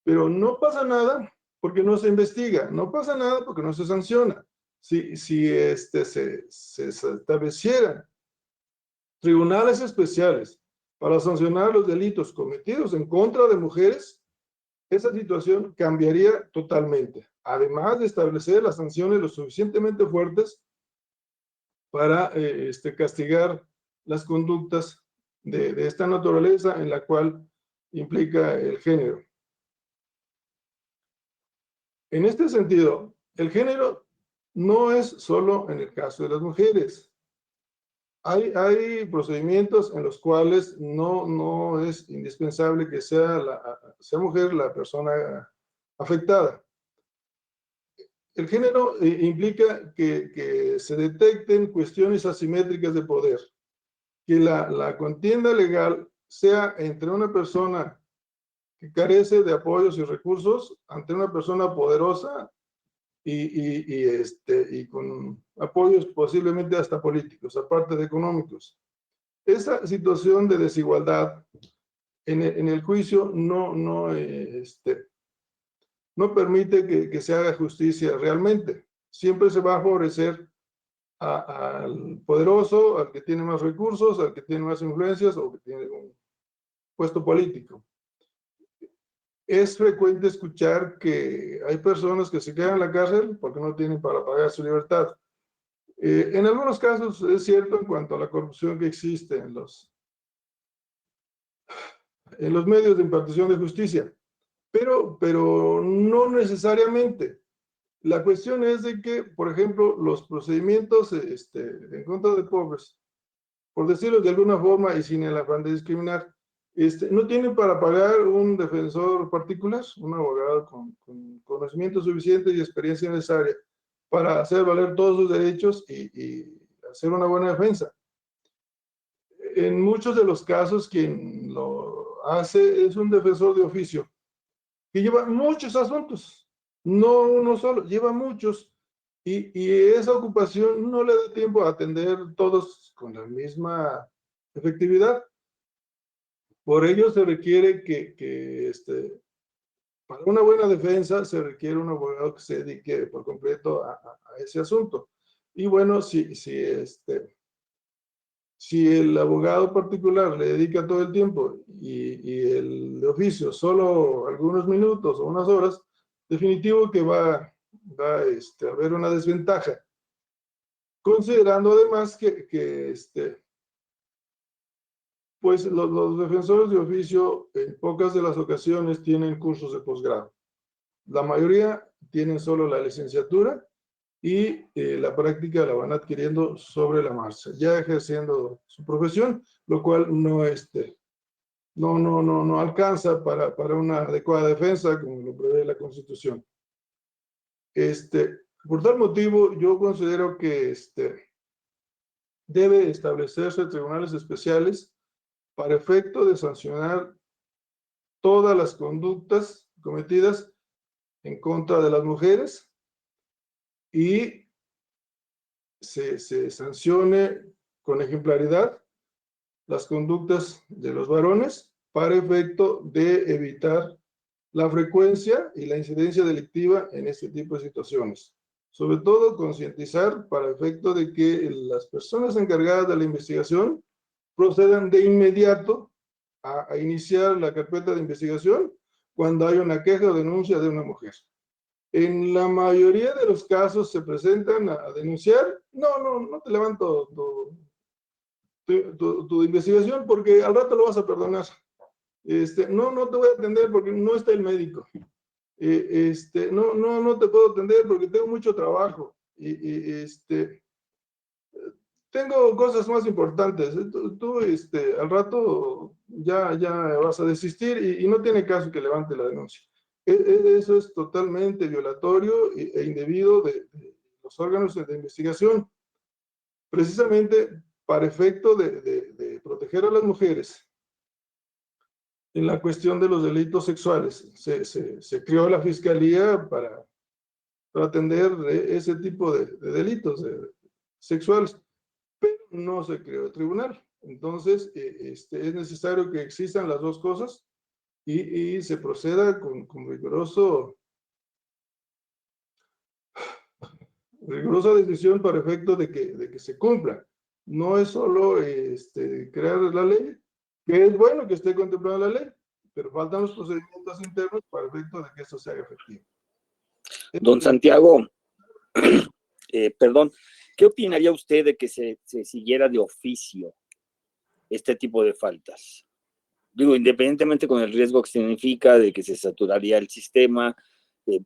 Pero no pasa nada porque no se investiga, no pasa nada porque no se sanciona. Si se establecieran tribunales especiales para sancionar los delitos cometidos en contra de mujeres, esa situación cambiaría totalmente. Además de establecer las sanciones lo suficientemente fuertes para castigar las conductas de esta naturaleza en la cual implica el género. En este sentido, el género no es solo en el caso de las mujeres. Hay procedimientos en los cuales no es indispensable que sea mujer la persona afectada. El género implica que se detecten cuestiones asimétricas de poder, que la contienda legal sea entre una persona que carece de apoyos y recursos ante una persona poderosa y con apoyos posiblemente hasta políticos, aparte de económicos. Esa situación de desigualdad en el juicio no permite que se haga justicia realmente. Siempre se va a favorecer al poderoso, al que tiene más recursos, al que tiene más influencias o que tiene un puesto político. Es frecuente escuchar que hay personas que se quedan en la cárcel porque no tienen para pagar su libertad. En algunos casos es cierto en cuanto a la corrupción que existe en los medios de impartición de justicia, pero no necesariamente. La cuestión es de que, por ejemplo, los procedimientos en contra de pobres, por decirlo de alguna forma y sin el afán de discriminar, no tienen para pagar un defensor particular, un abogado con conocimiento suficiente y experiencia necesaria para hacer valer todos sus derechos y hacer una buena defensa. En muchos de los casos, quien lo hace es un defensor de oficio, que lleva muchos asuntos, no uno solo, lleva muchos, y esa ocupación no le da tiempo a atender todos con la misma efectividad. Por ello se requiere para una buena defensa se requiere un abogado que se dedique por completo a ese asunto. Y bueno, si el abogado particular le dedica todo el tiempo y el de oficio solo algunos minutos o unas horas, definitivo que va a haber una desventaja. Considerando además pues los defensores de oficio en pocas de las ocasiones tienen cursos de posgrado. La mayoría tienen solo la licenciatura y la práctica la van adquiriendo sobre la marcha, ya ejerciendo su profesión, lo cual no alcanza para una adecuada defensa, como lo prevé la Constitución. Por tal motivo, yo considero que debe establecerse tribunales especiales para efecto de sancionar todas las conductas cometidas en contra de las mujeres y se sancione con ejemplaridad las conductas de los varones para efecto de evitar la frecuencia y la incidencia delictiva en este tipo de situaciones. Sobre todo, concientizar para efecto de que las personas encargadas de la investigación procedan de inmediato a iniciar la carpeta de investigación cuando hay una queja o denuncia de una mujer. En la mayoría de los casos se presentan a denunciar, no te levanto tu investigación porque al rato lo vas a perdonar. No te voy a atender porque no está el médico. No te puedo atender porque tengo mucho trabajo. Tengo cosas más importantes. Tú al rato ya vas a desistir y no tiene caso que levante la denuncia. Eso es totalmente violatorio e indebido de los órganos de investigación, precisamente para efecto de proteger a las mujeres. En la cuestión de los delitos sexuales, se creó la Fiscalía para atender ese tipo de delitos sexuales, pero no se creó el tribunal. Entonces, es necesario que existan las dos cosas y se proceda con rigurosa decisión para efecto de que se cumpla. No es solo crear la ley, que es bueno que esté contemplada la ley, pero faltan los procedimientos internos para efecto de que esto sea efectivo. Don Santiago, perdón, ¿qué opinaría usted de que se siguiera de oficio este tipo de faltas? Digo, independientemente con el riesgo que significa de que se saturaría el sistema,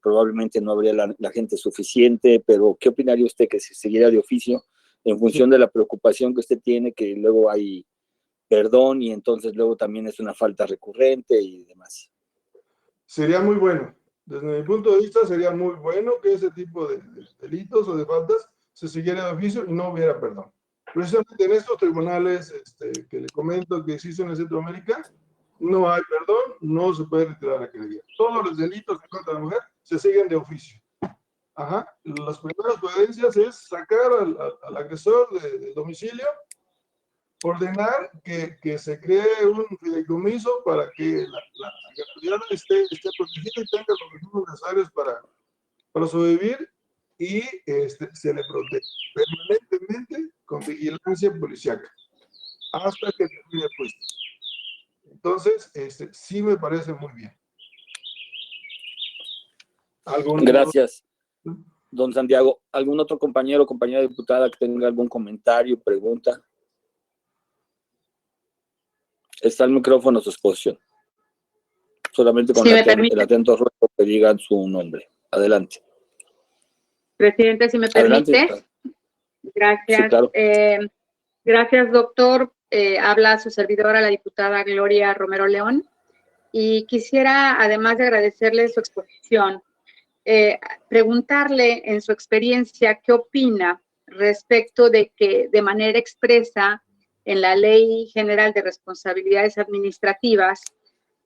probablemente no habría la gente suficiente, pero ¿qué opinaría usted que se siguiera de oficio en función de la preocupación que usted tiene, que luego hay perdón y entonces luego también es una falta recurrente y demás? Sería muy bueno. Desde mi punto de vista, sería muy bueno que ese tipo de delitos o de faltas se siguiera de oficio y no hubiera perdón. Precisamente en estos tribunales que le comento que existen en Centroamérica, no hay perdón, no se puede retirar la querella. Todos los delitos en contra de la mujer se siguen de oficio. las primeras providencias es sacar al agresor del domicilio, ordenar que se cree un fideicomiso para que la gratuidad esté protegida y tenga los recursos necesarios para sobrevivir, y se le protege permanentemente con vigilancia policiaca hasta que termine el juicio. Entonces, sí me parece muy bien. Gracias, don Santiago. ¿Algún otro compañero o compañera diputada que tenga algún comentario, pregunta? Está el micrófono a su exposición. Solamente con Si me el permite. atento ruego que digan su nombre. Adelante. Presidente, si me Adelante. permite. Gracias. Sí, claro. Gracias, doctor. Habla su servidora, la diputada Gloria Romero León. Y quisiera, además de agradecerle su exposición, preguntarle en su experiencia qué opina respecto de que de manera expresa en la Ley General de Responsabilidades Administrativas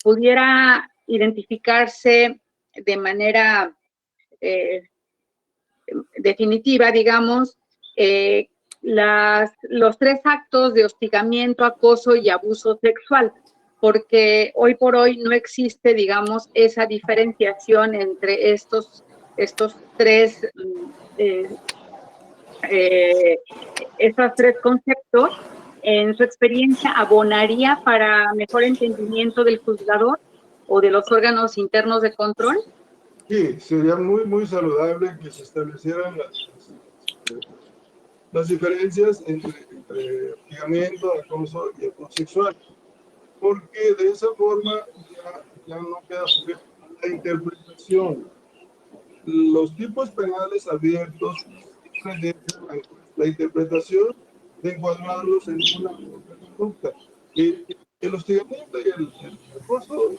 pudiera identificarse de manera definitiva, digamos, los 3 actos de hostigamiento, acoso y abuso sexual, porque hoy por hoy no existe, digamos, esa diferenciación entre estos 3 conceptos. En su experiencia, ¿abonaría para mejor entendimiento del juzgador o de los órganos internos de control? Sí, sería muy, muy saludable que se establecieran las diferencias entre hostigamiento, acoso y acoso sexual, porque de esa forma ya no queda sujeto a la interpretación. Los tipos penales abiertos la interpretación de encuadrarlos en una conducta. El hostigamiento y el acoso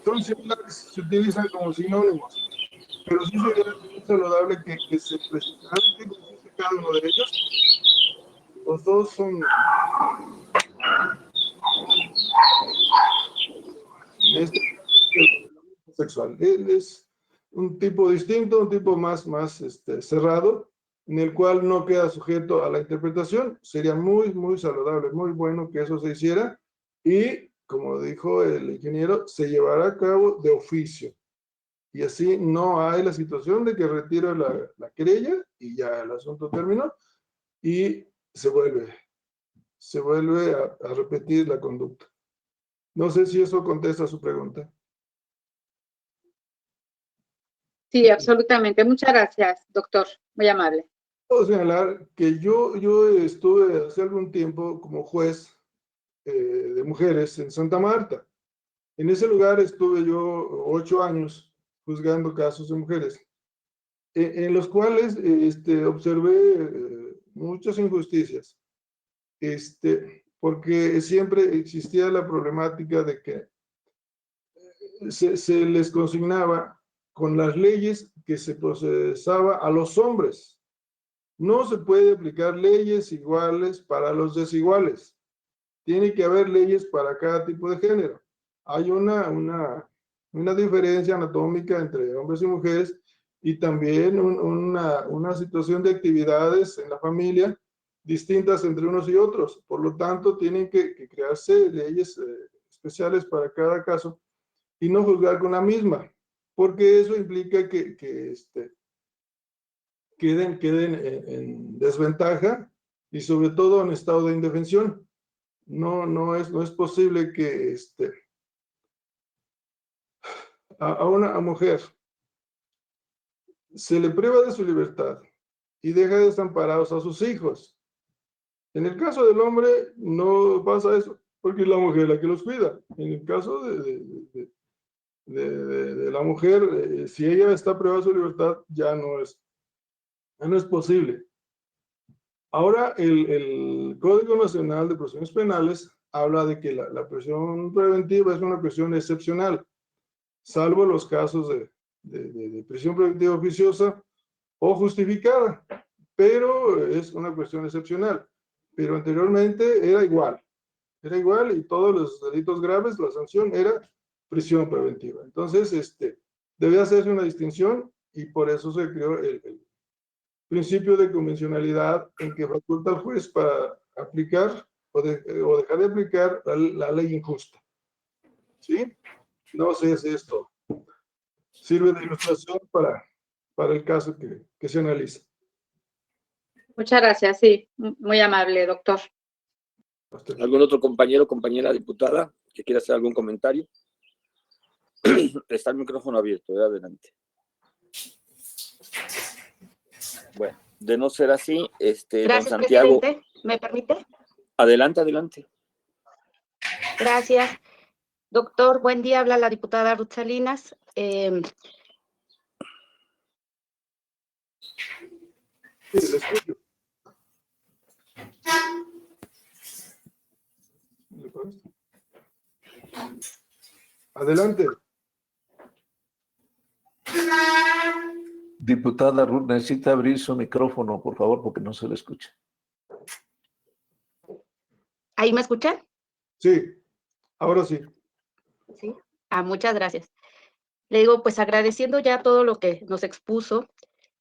son similares, se utilizan como sinónimos, pero sí sería muy saludable que se precisaran qué consiste cada uno de ellos. Los dos son sexual. Él es un tipo distinto, un tipo más cerrado, en el cual no queda sujeto a la interpretación. Sería muy, muy saludable, muy bueno que eso se hiciera, y, como dijo el ingeniero, se llevará a cabo de oficio. Y así no hay la situación de que retira la querella y ya el asunto terminó, y se vuelve a repetir la conducta. No sé si eso contesta a su pregunta. Sí, absolutamente. Muchas gracias, doctor. Muy amable. Puedo señalar que yo estuve hace algún tiempo como juez de mujeres en Santa Marta. En ese lugar estuve yo 8 años juzgando casos de mujeres, en los cuales observé muchas injusticias, porque siempre existía la problemática de que se les consignaba con las leyes que se procesaba a los hombres. No se puede aplicar leyes iguales para los desiguales. Tiene que haber leyes para cada tipo de género. Hay una diferencia anatómica entre hombres y mujeres, y también una situación de actividades en la familia distintas entre unos y otros. Por lo tanto, tienen que crearse leyes especiales para cada caso y no juzgar con la misma, porque eso implica que queden en desventaja y sobre todo en estado de indefensión. No es posible que a una mujer se le priva de su libertad y deja desamparados a sus hijos. En el caso del hombre no pasa eso, porque es la mujer la que los cuida. En el caso de la mujer, si ella está privada de su libertad, ya no es posible. Ahora, el Código Nacional de Procedimientos Penales habla de que la prisión preventiva es una prisión excepcional, salvo los casos de prisión preventiva oficiosa o justificada, pero es una cuestión excepcional. Pero anteriormente era igual, y todos los delitos graves, la sanción era prisión preventiva. Entonces, debe hacerse una distinción, y por eso se creó el principio de convencionalidad en que faculta al juez para aplicar o dejar de aplicar la ley injusta. ¿Sí? No sé si esto sirve de ilustración para el caso que se analiza. Muchas gracias, sí, muy amable, doctor. ¿Algún otro compañero o compañera diputada que quiera hacer algún comentario? Está el micrófono abierto, adelante. Bueno, de no ser así, Gracias, don Santiago. presidente. ¿Me permite? Adelante, adelante. Gracias. Doctor, buen día. Habla la diputada Ruth Salinas. Sí, le escucho. Adelante. Diputada Ruth, necesita abrir su micrófono, por favor, porque no se le escucha. ¿Ahí me escuchan? Sí, ahora sí. Sí. Muchas gracias. Le digo, pues agradeciendo ya todo lo que nos expuso,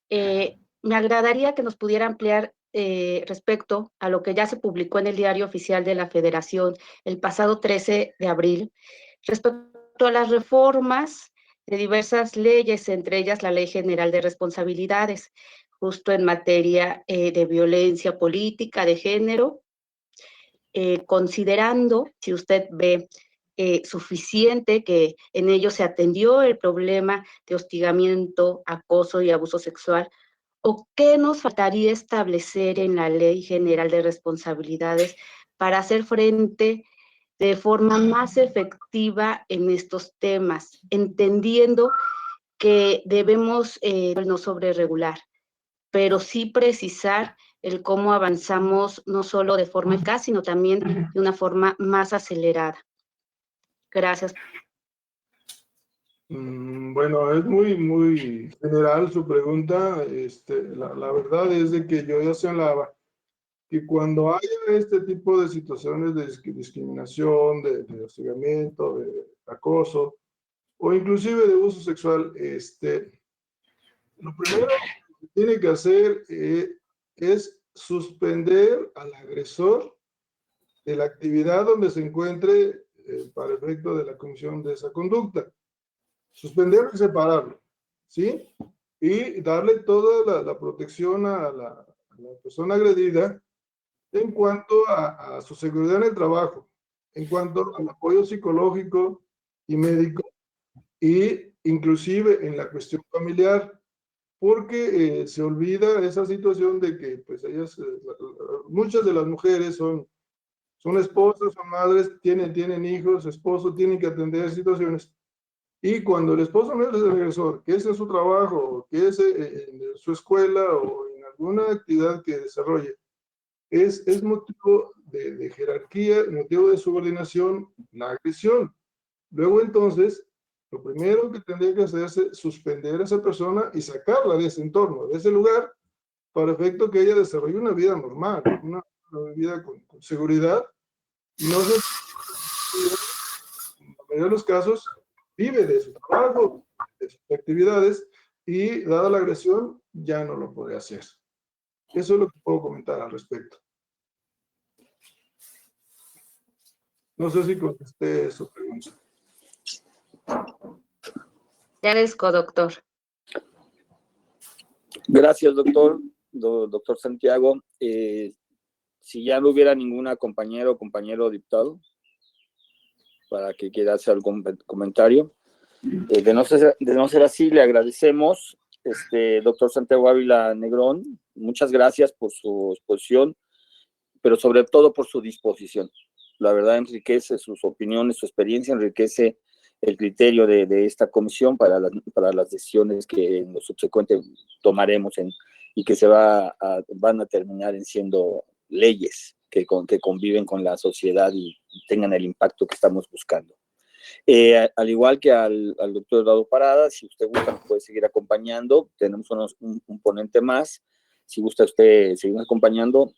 me agradaría que nos pudiera ampliar respecto a lo que ya se publicó en el Diario Oficial de la Federación el pasado 13 de abril, respecto a las reformas de diversas leyes, entre ellas la Ley General de Responsabilidades, justo en materia de violencia política, de género, considerando, si usted ve suficiente, que en ello se atendió el problema de hostigamiento, acoso y abuso sexual, o qué nos faltaría establecer en la Ley General de Responsabilidades para hacer frente de forma más efectiva en estos temas, entendiendo que debemos no sobreregular, pero sí precisar el cómo avanzamos no solo de forma eficaz, sino también de una forma más acelerada. Gracias. Bueno, es muy general su pregunta. La verdad es de que yo ya señalaba que cuando haya este tipo de situaciones de discriminación, de hostigamiento, de acoso, o inclusive de abuso sexual, lo primero que tiene que hacer es suspender al agresor de la actividad donde se encuentre para efecto de la comisión de esa conducta. Suspenderlo y separarlo, ¿sí? Y darle toda la protección a la persona agredida en cuanto a su seguridad en el trabajo, en cuanto al apoyo psicológico y médico, y inclusive en la cuestión familiar, porque se olvida esa situación de que pues ellas, muchas de las mujeres son esposas, son madres, tienen hijos, esposos, tienen que atender situaciones. Y cuando el esposo no es el agresor, que es en su trabajo, que es en su escuela o en alguna actividad que desarrolle, es motivo de jerarquía, motivo de subordinación, la agresión. Luego entonces, lo primero que tendría que hacer es suspender a esa persona y sacarla de ese entorno, de ese lugar, para efecto que ella desarrolle una vida normal, una vida con seguridad. Y no se, en la mayoría de los casos, vive de su trabajo, de sus actividades, y dada la agresión, ya no lo puede hacer. Eso es lo que puedo comentar al respecto. No sé si contesté su pregunta. Te agradezco, doctor. Gracias, doctor. Doctor Santiago. Si ya no hubiera ninguna compañera o compañero diputado para que quiera hacer algún comentario. De no ser así, le agradecemos, doctor Santiago Ávila Negrón, muchas gracias por su exposición, pero sobre todo por su disposición. La verdad enriquece sus opiniones, su experiencia, enriquece el criterio de esta comisión para las decisiones que en lo subsecuente tomaremos y que van a terminar en siendo leyes que conviven con la sociedad y tengan el impacto que estamos buscando. Al igual que al doctor Eduardo Parada, si usted gusta, nos puede seguir acompañando. Tenemos un ponente más. Si gusta usted seguir acompañando,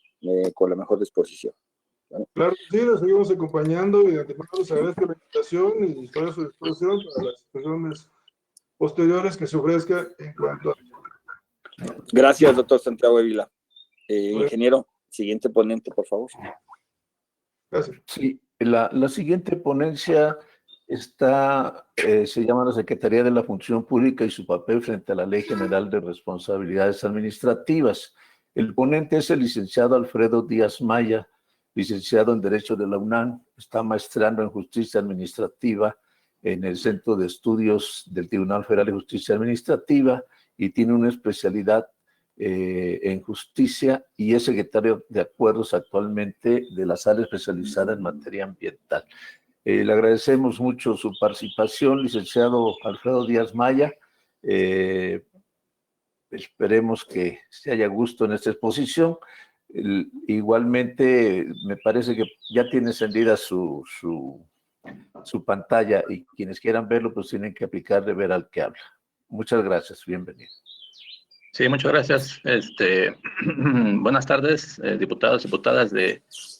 con la mejor disposición. ¿Vale? Claro que sí, nos seguimos acompañando y de antemano les agradezco la invitación y estoy a su disposición para las situaciones posteriores que se ofrezcan en cuanto a... Gracias, doctor Santiago Ávila. Ingeniero, siguiente ponente, por favor. Gracias. Sí, la siguiente ponencia se llama la Secretaría de la Función Pública y su papel frente a la Ley General de Responsabilidades Administrativas. El ponente es el licenciado Alfredo Díaz Maya, licenciado en Derecho de la UNAM, está maestrando en Justicia Administrativa en el Centro de Estudios del Tribunal Federal de Justicia Administrativa y tiene una especialidad en justicia y es secretario de acuerdos actualmente de la sala especializada en materia ambiental. Le agradecemos mucho su participación, licenciado Alfredo Díaz Maya. Esperemos que se haya gusto en esta exposición. Igualmente, me parece que ya tiene encendida su pantalla y quienes quieran verlo, pues tienen que aplicar de ver al que habla. Muchas gracias, bienvenido. Sí, muchas gracias. Buenas tardes, diputados y diputadas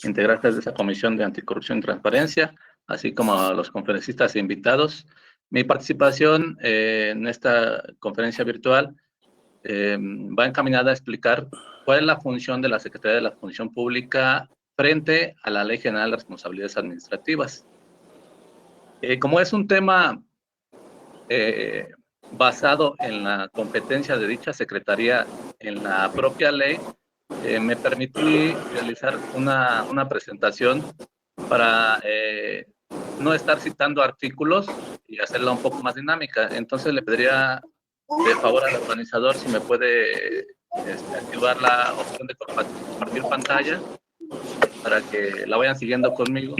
integrantes de esa Comisión de Anticorrupción y Transparencia, así como a los conferencistas e invitados. Mi participación en esta conferencia virtual va encaminada a explicar cuál es la función de la Secretaría de la Función Pública frente a la Ley General de Responsabilidades Administrativas. Como es un tema basado en la competencia de dicha secretaría en la propia ley, me permití realizar una presentación para no estar citando artículos y hacerla un poco más dinámica. Entonces le pediría de favor al organizador si me puede activar la opción de compartir pantalla para que la vayan siguiendo conmigo.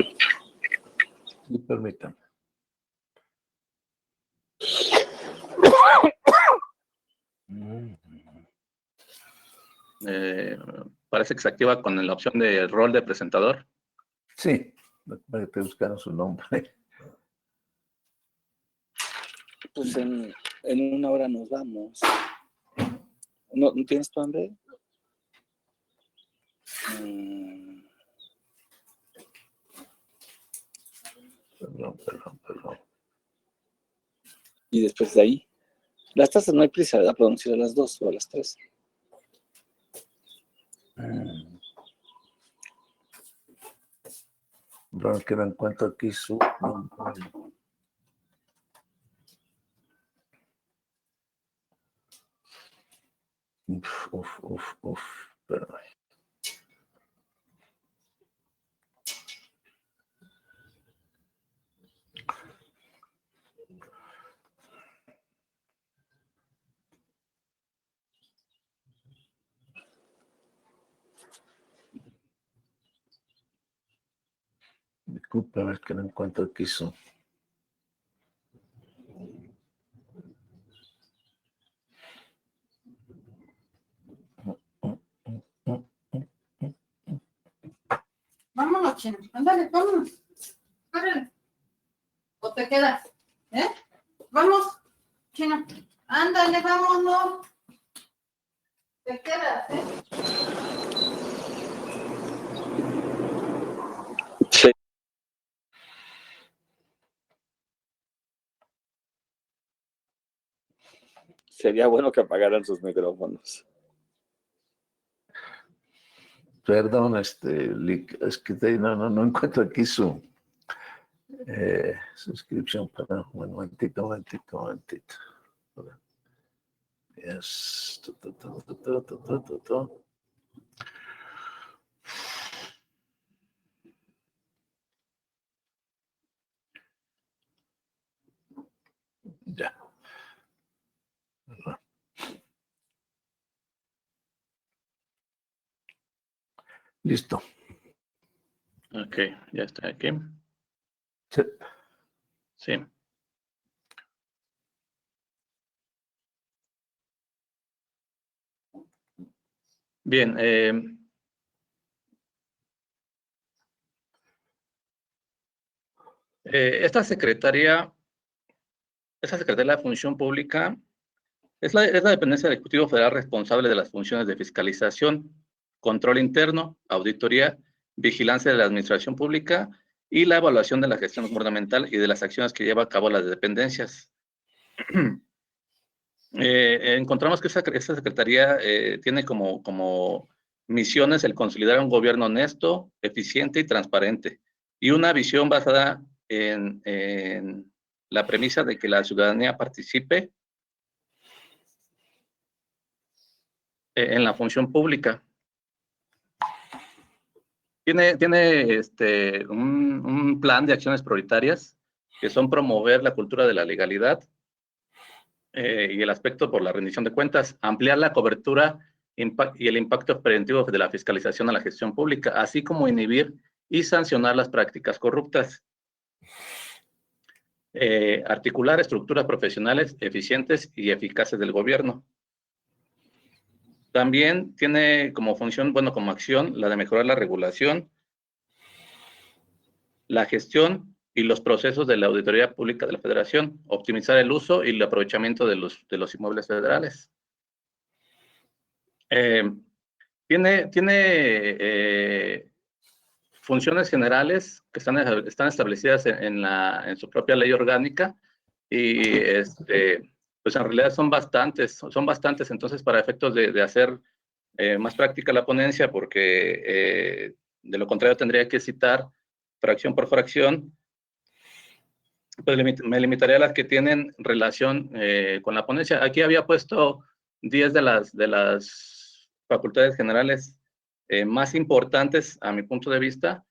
Sí, permítanme. Parece que se activa con la opción de rol de presentador. Sí, para que buscaron su nombre. Pues en una hora nos vamos. ¿No tienes tu hambre? Perdón. Y después de ahí, las tazas no hay prisa, ¿verdad? Podemos ir a las 2 o a las 3. No que no encuentro aquí su nombre. Perdón. Disculpe, a ver que no encuentro aquí su. Vámonos, Chino. Ándale, vámonos. Ándale. ¿O te quedas? Vamos, Chino. Ándale, vámonos. Te quedas, Sí. Sería bueno que apagaran sus micrófonos. Perdón, es que no encuentro aquí su suscripción. Para un momentito. Yes. Ya. Listo. Ok, ya está aquí. Sí. Sí. Bien. Esta Secretaría de la Función Pública es la dependencia del Ejecutivo Federal responsable de las funciones de fiscalización, control interno, auditoría, vigilancia de la administración pública y la evaluación de la gestión gubernamental y de las acciones que lleva a cabo las dependencias. Encontramos que esta secretaría tiene como misiones el consolidar un gobierno honesto, eficiente y transparente, y una visión basada en la premisa de que la ciudadanía participe en la función pública. Tiene un plan de acciones prioritarias que son promover la cultura de la legalidad y el aspecto por la rendición de cuentas, ampliar la cobertura y el impacto preventivo de la fiscalización a la gestión pública, así como inhibir y sancionar las prácticas corruptas. Articular estructuras profesionales eficientes y eficaces del gobierno. También tiene como función, como acción, la de mejorar la regulación, la gestión y los procesos de la auditoría pública de la Federación, optimizar el uso y el aprovechamiento de los inmuebles federales. Tiene funciones generales que están establecidas en su propia ley orgánica y pues en realidad son bastantes, entonces para efectos de hacer más práctica la ponencia, porque de lo contrario tendría que citar fracción por fracción, pues me limitaré a las que tienen relación con la ponencia. Aquí había puesto 10 de las facultades generales más importantes a mi punto de vista,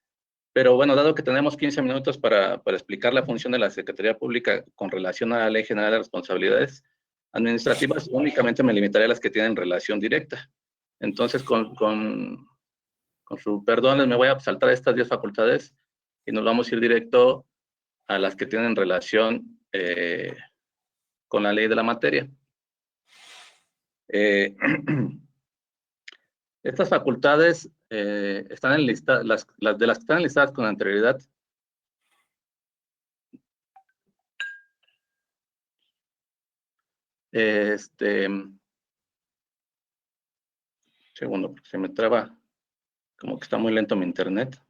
pero bueno, dado que tenemos 15 minutos para explicar la función de la Secretaría Pública con relación a la Ley General de Responsabilidades Administrativas, únicamente me limitaré a las que tienen relación directa. Entonces, con su perdón, me voy a saltar estas 10 facultades y nos vamos a ir directo a las que tienen relación con la ley de la materia. Estas facultades están enlistadas, las que están enlistadas con anterioridad. Segundo, porque se me traba, como que está muy lento mi internet.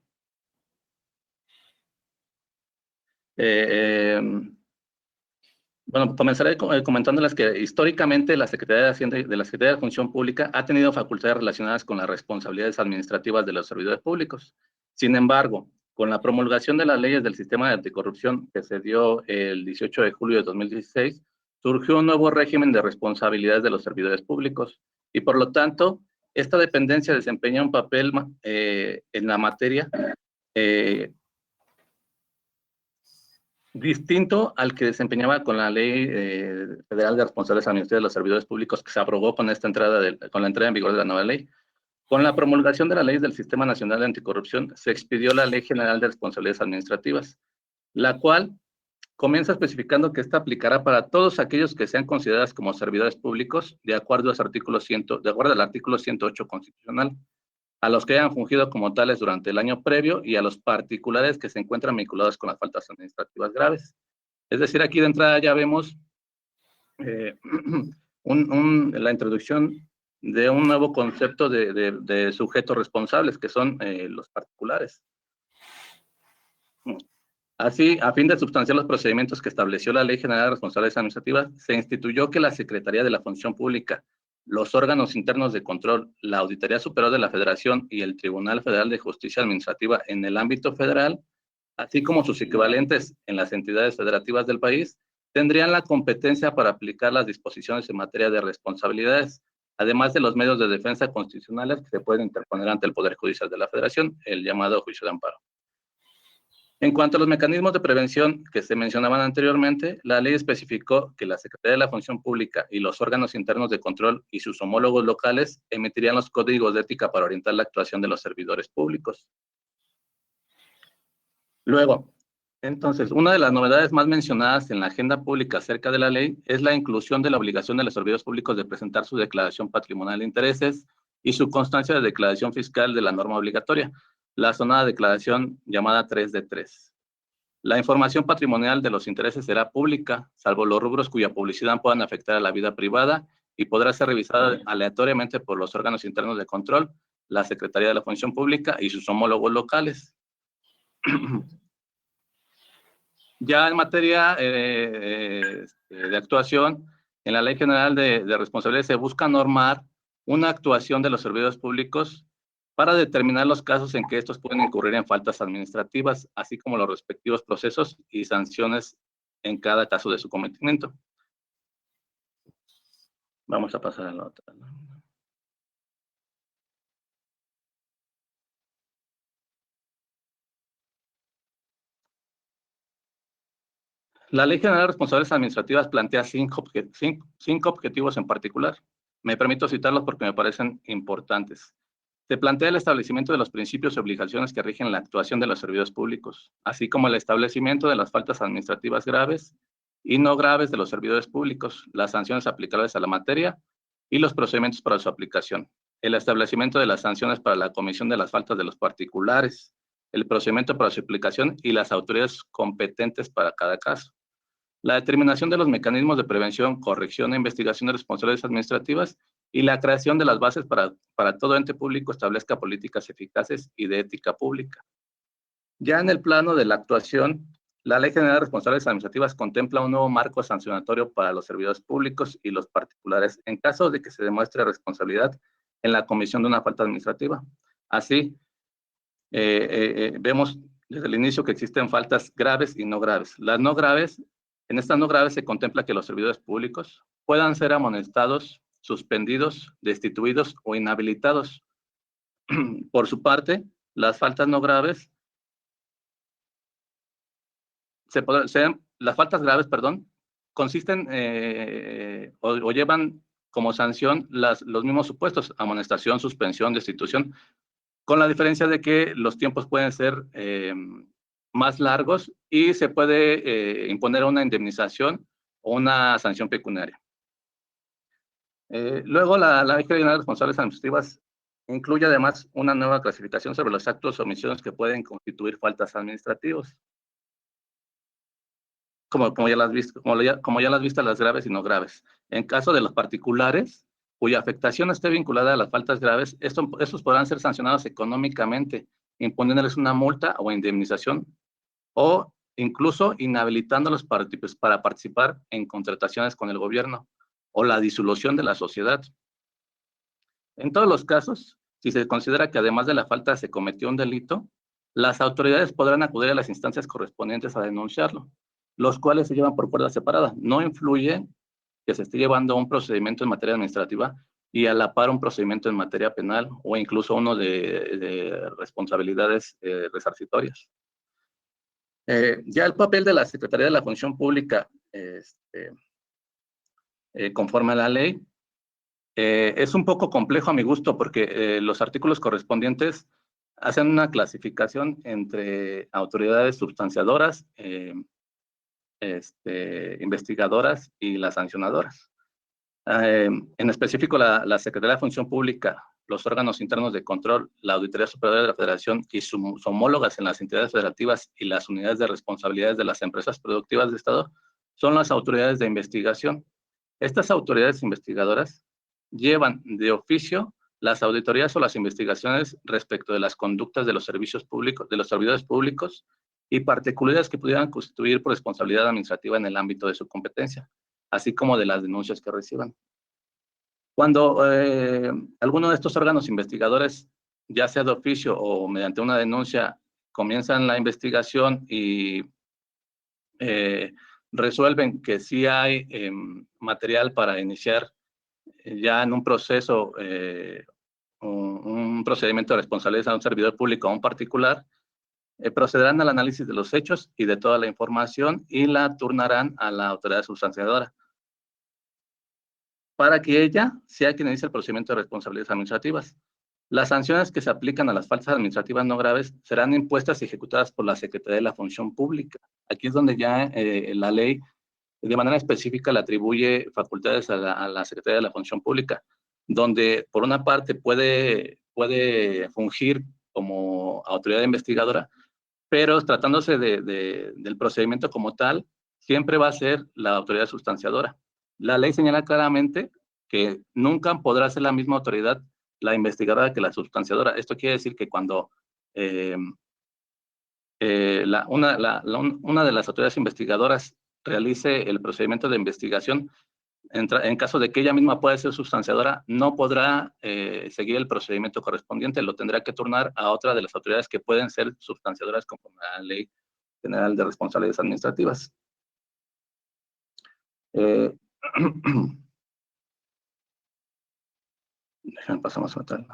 Bueno, comenzaré comentándoles que históricamente la Secretaría de Hacienda y de la Secretaría de Función Pública ha tenido facultades relacionadas con las responsabilidades administrativas de los servidores públicos. Sin embargo, con la promulgación de las leyes del sistema de anticorrupción que se dio el 18 de julio de 2016, surgió un nuevo régimen de responsabilidades de los servidores públicos y por lo tanto, esta dependencia desempeña un papel en la materia distinto al que desempeñaba con la Ley Federal de Responsabilidades Administrativas de los Servidores Públicos que se aprobó con la entrada en vigor de la nueva ley. Con la promulgación de la Ley del Sistema Nacional de Anticorrupción se expidió la Ley General de Responsabilidades Administrativas, la cual comienza especificando que esta aplicará para todos aquellos que sean considerados como servidores públicos de acuerdo al artículo 108 constitucional, a los que hayan fungido como tales durante el año previo y a los particulares que se encuentran vinculados con las faltas administrativas graves. Es decir, aquí de entrada ya vemos la introducción de un nuevo concepto de sujetos responsables, que son los particulares. Así, a fin de sustanciar los procedimientos que estableció la Ley General de Responsabilidades Administrativas, se instituyó que la Secretaría de la Función Pública, los órganos internos de control, la Auditoría Superior de la Federación y el Tribunal Federal de Justicia Administrativa en el ámbito federal, así como sus equivalentes en las entidades federativas del país, tendrían la competencia para aplicar las disposiciones en materia de responsabilidades, además de los medios de defensa constitucionales que se pueden interponer ante el Poder Judicial de la Federación, el llamado juicio de amparo. En cuanto a los mecanismos de prevención que se mencionaban anteriormente, la ley especificó que la Secretaría de la Función Pública y los órganos internos de control y sus homólogos locales emitirían los códigos de ética para orientar la actuación de los servidores públicos. Luego, entonces, una de las novedades más mencionadas en la agenda pública acerca de la ley es la inclusión de la obligación de los servidores públicos de presentar su declaración patrimonial de intereses y su constancia de declaración fiscal de la norma obligatoria, la sonada declaración llamada 3 de 3. La información patrimonial de los intereses será pública, salvo los rubros cuya publicidad puedan afectar a la vida privada y podrá ser revisada aleatoriamente por los órganos internos de control, la Secretaría de la Función Pública y sus homólogos locales. Ya en materia de actuación, En la Ley General de Responsabilidad se busca normar una actuación de los servidores públicos para determinar los casos en que estos pueden incurrir en faltas administrativas, así como los respectivos procesos y sanciones en cada caso de su cometimiento. Vamos a pasar a la otra. La Ley General de Responsabilidades Administrativas plantea cinco objetivos en particular. Me permito citarlos porque me parecen importantes. Se plantea el establecimiento de los principios y obligaciones que rigen la actuación de los servidores públicos, así como el establecimiento de las faltas administrativas graves y no graves de los servidores públicos, las sanciones aplicables a la materia y los procedimientos para su aplicación, el establecimiento de las sanciones para la comisión de las faltas de los particulares, el procedimiento para su aplicación y las autoridades competentes para cada caso. La determinación de los mecanismos de prevención, corrección e investigación de responsabilidades administrativas y la creación de las bases para todo ente público establezca políticas eficaces y de ética pública. Ya en el plano de la actuación, la Ley General de Responsabilidades Administrativas contempla un nuevo marco sancionatorio para los servidores públicos y los particulares en caso de que se demuestre responsabilidad en la comisión de una falta administrativa. Así, vemos desde el inicio que existen faltas graves y no graves. Las no graves, en estas no graves se contempla que los servidores públicos puedan ser amonestados, suspendidos, destituidos o inhabilitados. Por su parte, las faltas no graves, las faltas graves, perdón, consisten o llevan como sanción los mismos supuestos, amonestación, suspensión, destitución, con la diferencia de que los tiempos pueden ser más largos y se puede imponer una indemnización o una sanción pecuniaria. Luego, la Ley General de Responsabilidades Administrativas incluye además una nueva clasificación sobre los actos o omisiones que pueden constituir faltas administrativas. Como ya las viste, las graves y no graves. En caso de los particulares, cuya afectación esté vinculada a las faltas graves, estos podrán ser sancionados económicamente, imponiéndoles una multa o indemnización, o incluso inhabilitándolos para participar en contrataciones con el gobierno, o la disolución de la sociedad. En todos los casos, si se considera que además de la falta se cometió un delito, las autoridades podrán acudir a las instancias correspondientes a denunciarlo, los cuales se llevan por puerta separada. No influye que se esté llevando un procedimiento en materia administrativa y a la par un procedimiento en materia penal o incluso uno de responsabilidades resarcitorias. Ya el papel de la Secretaría de la Función Pública, conforme a la ley, es un poco complejo a mi gusto porque los artículos correspondientes hacen una clasificación entre autoridades sustanciadoras, investigadoras y las sancionadoras. En específico, la Secretaría de Función Pública, los órganos internos de control, la Auditoría Superior de la Federación y sus homólogas en las entidades federativas y las unidades de responsabilidades de las empresas productivas de Estado son las autoridades de investigación. Estas autoridades investigadoras llevan de oficio las auditorías o las investigaciones respecto de las conductas de los servicios públicos, de los servidores públicos y particularidades que pudieran constituir por responsabilidad administrativa en el ámbito de su competencia, así como de las denuncias que reciban. Cuando alguno de estos órganos investigadores, ya sea de oficio o mediante una denuncia, comienzan la investigación y resuelven que sí hay material para iniciar ya en un proceso, un procedimiento de responsabilidad a un servidor público o a un particular, procederán al análisis de los hechos y de toda la información y la turnarán a la autoridad sustanciadora para que ella sea quien inicie el procedimiento de responsabilidades administrativas. Las sanciones que se aplican a las faltas administrativas no graves serán impuestas y ejecutadas por la Secretaría de la Función Pública. Aquí es donde ya la ley de manera específica le atribuye facultades a la Secretaría de la Función Pública, donde por una parte puede fungir como autoridad investigadora, pero tratándose del procedimiento como tal, siempre va a ser la autoridad sustanciadora. La ley señala claramente que nunca podrá ser la misma autoridad la investigadora que la sustanciadora. Esto quiere decir que cuando una de las autoridades investigadoras realice el procedimiento de investigación, en caso de que ella misma pueda ser sustanciadora, no podrá seguir el procedimiento correspondiente, lo tendrá que turnar a otra de las autoridades que pueden ser sustanciadoras conforme a la Ley General de Responsabilidades Administrativas. Déjenme pasar más atrás.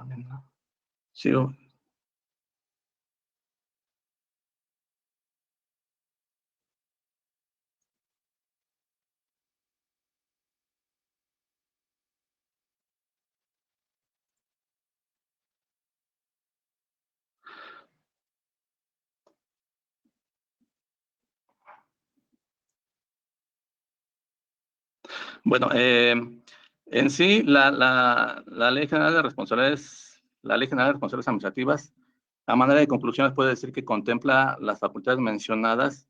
Sigo. Bueno, en sí, la Ley General de Responsabilidades, la Ley General de Responsabilidades Administrativas, a manera de conclusiones puede decir que contempla las facultades mencionadas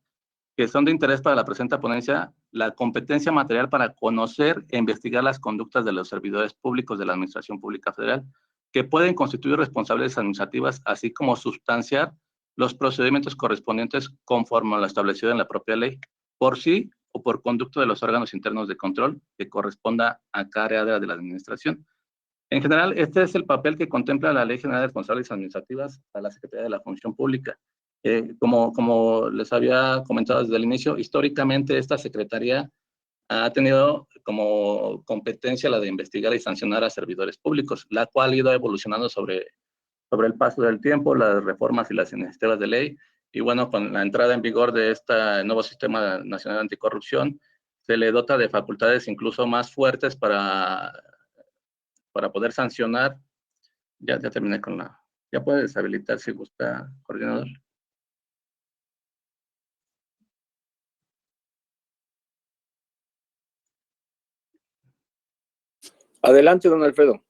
que son de interés para la presente ponencia, la competencia material para conocer e investigar las conductas de los servidores públicos de la Administración Pública Federal, que pueden constituir responsabilidades administrativas, así como sustanciar los procedimientos correspondientes conforme a lo establecido en la propia ley, por sí o por conducto de los órganos internos de control que corresponda a cada área de la administración. En general, este es el papel que contempla la Ley General de Responsabilidades Administrativas a la Secretaría de la Función Pública. Como les había comentado desde el inicio, históricamente esta Secretaría ha tenido como competencia la de investigar y sancionar a servidores públicos, la cual ha ido evolucionando sobre el paso del tiempo, las reformas y las iniciativas de ley. Y bueno, con la entrada en vigor de este nuevo Sistema Nacional de Anticorrupción, se le dota de facultades incluso más fuertes para poder sancionar. Ya terminé con la... Ya puede deshabilitar si gusta, coordinador. Adelante, don Alfredo.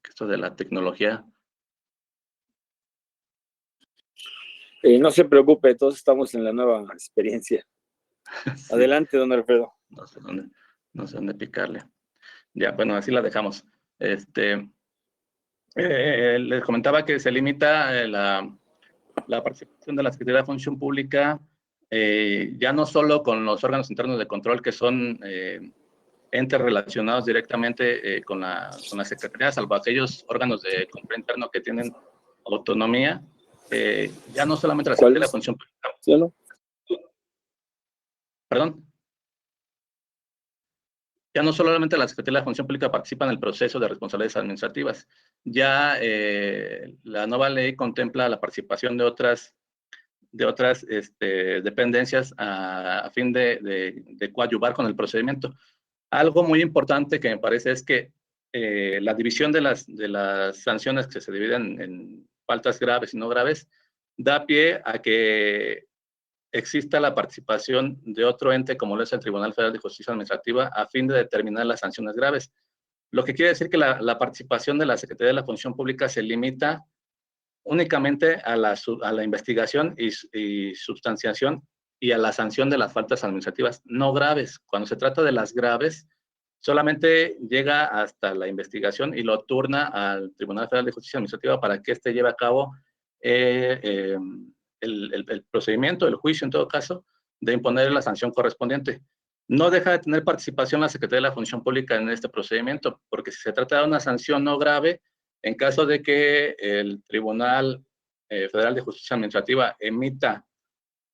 Esto de la tecnología. No se preocupe, todos estamos en la nueva experiencia. Sí. Adelante, don Alfredo. No sé dónde picarle. Ya, bueno, así la dejamos. Les comentaba que se limita la participación de la Secretaría de Función Pública, ya no solo con los órganos internos de control, que son entes relacionados directamente con la Secretaría, salvo aquellos órganos de control interno que tienen autonomía, ya no solamente la Secretaría de Función Pública. ¿Cielo? Perdón. Ya no solamente la Secretaría de la Función Pública participa en el proceso de responsabilidades administrativas, ya la nueva ley contempla la participación de otras dependencias a fin de coadyuvar con el procedimiento. Algo muy importante que me parece es que la división de las sanciones que se dividen en faltas graves y no graves da pie a que exista la participación de otro ente como lo es el Tribunal Federal de Justicia Administrativa a fin de determinar las sanciones graves. Lo que quiere decir que la participación de la Secretaría de la Función Pública se limita únicamente a la investigación y sustanciación y a la sanción de las faltas administrativas no graves. Cuando se trata de las graves, solamente llega hasta la investigación y lo turna al Tribunal Federal de Justicia Administrativa para que éste lleve a cabo el procedimiento, el juicio en todo caso, de imponer la sanción correspondiente. No deja de tener participación la Secretaría de la Función Pública en este procedimiento, porque si se trata de una sanción no grave, en caso de que el Tribunal Federal de Justicia Administrativa emita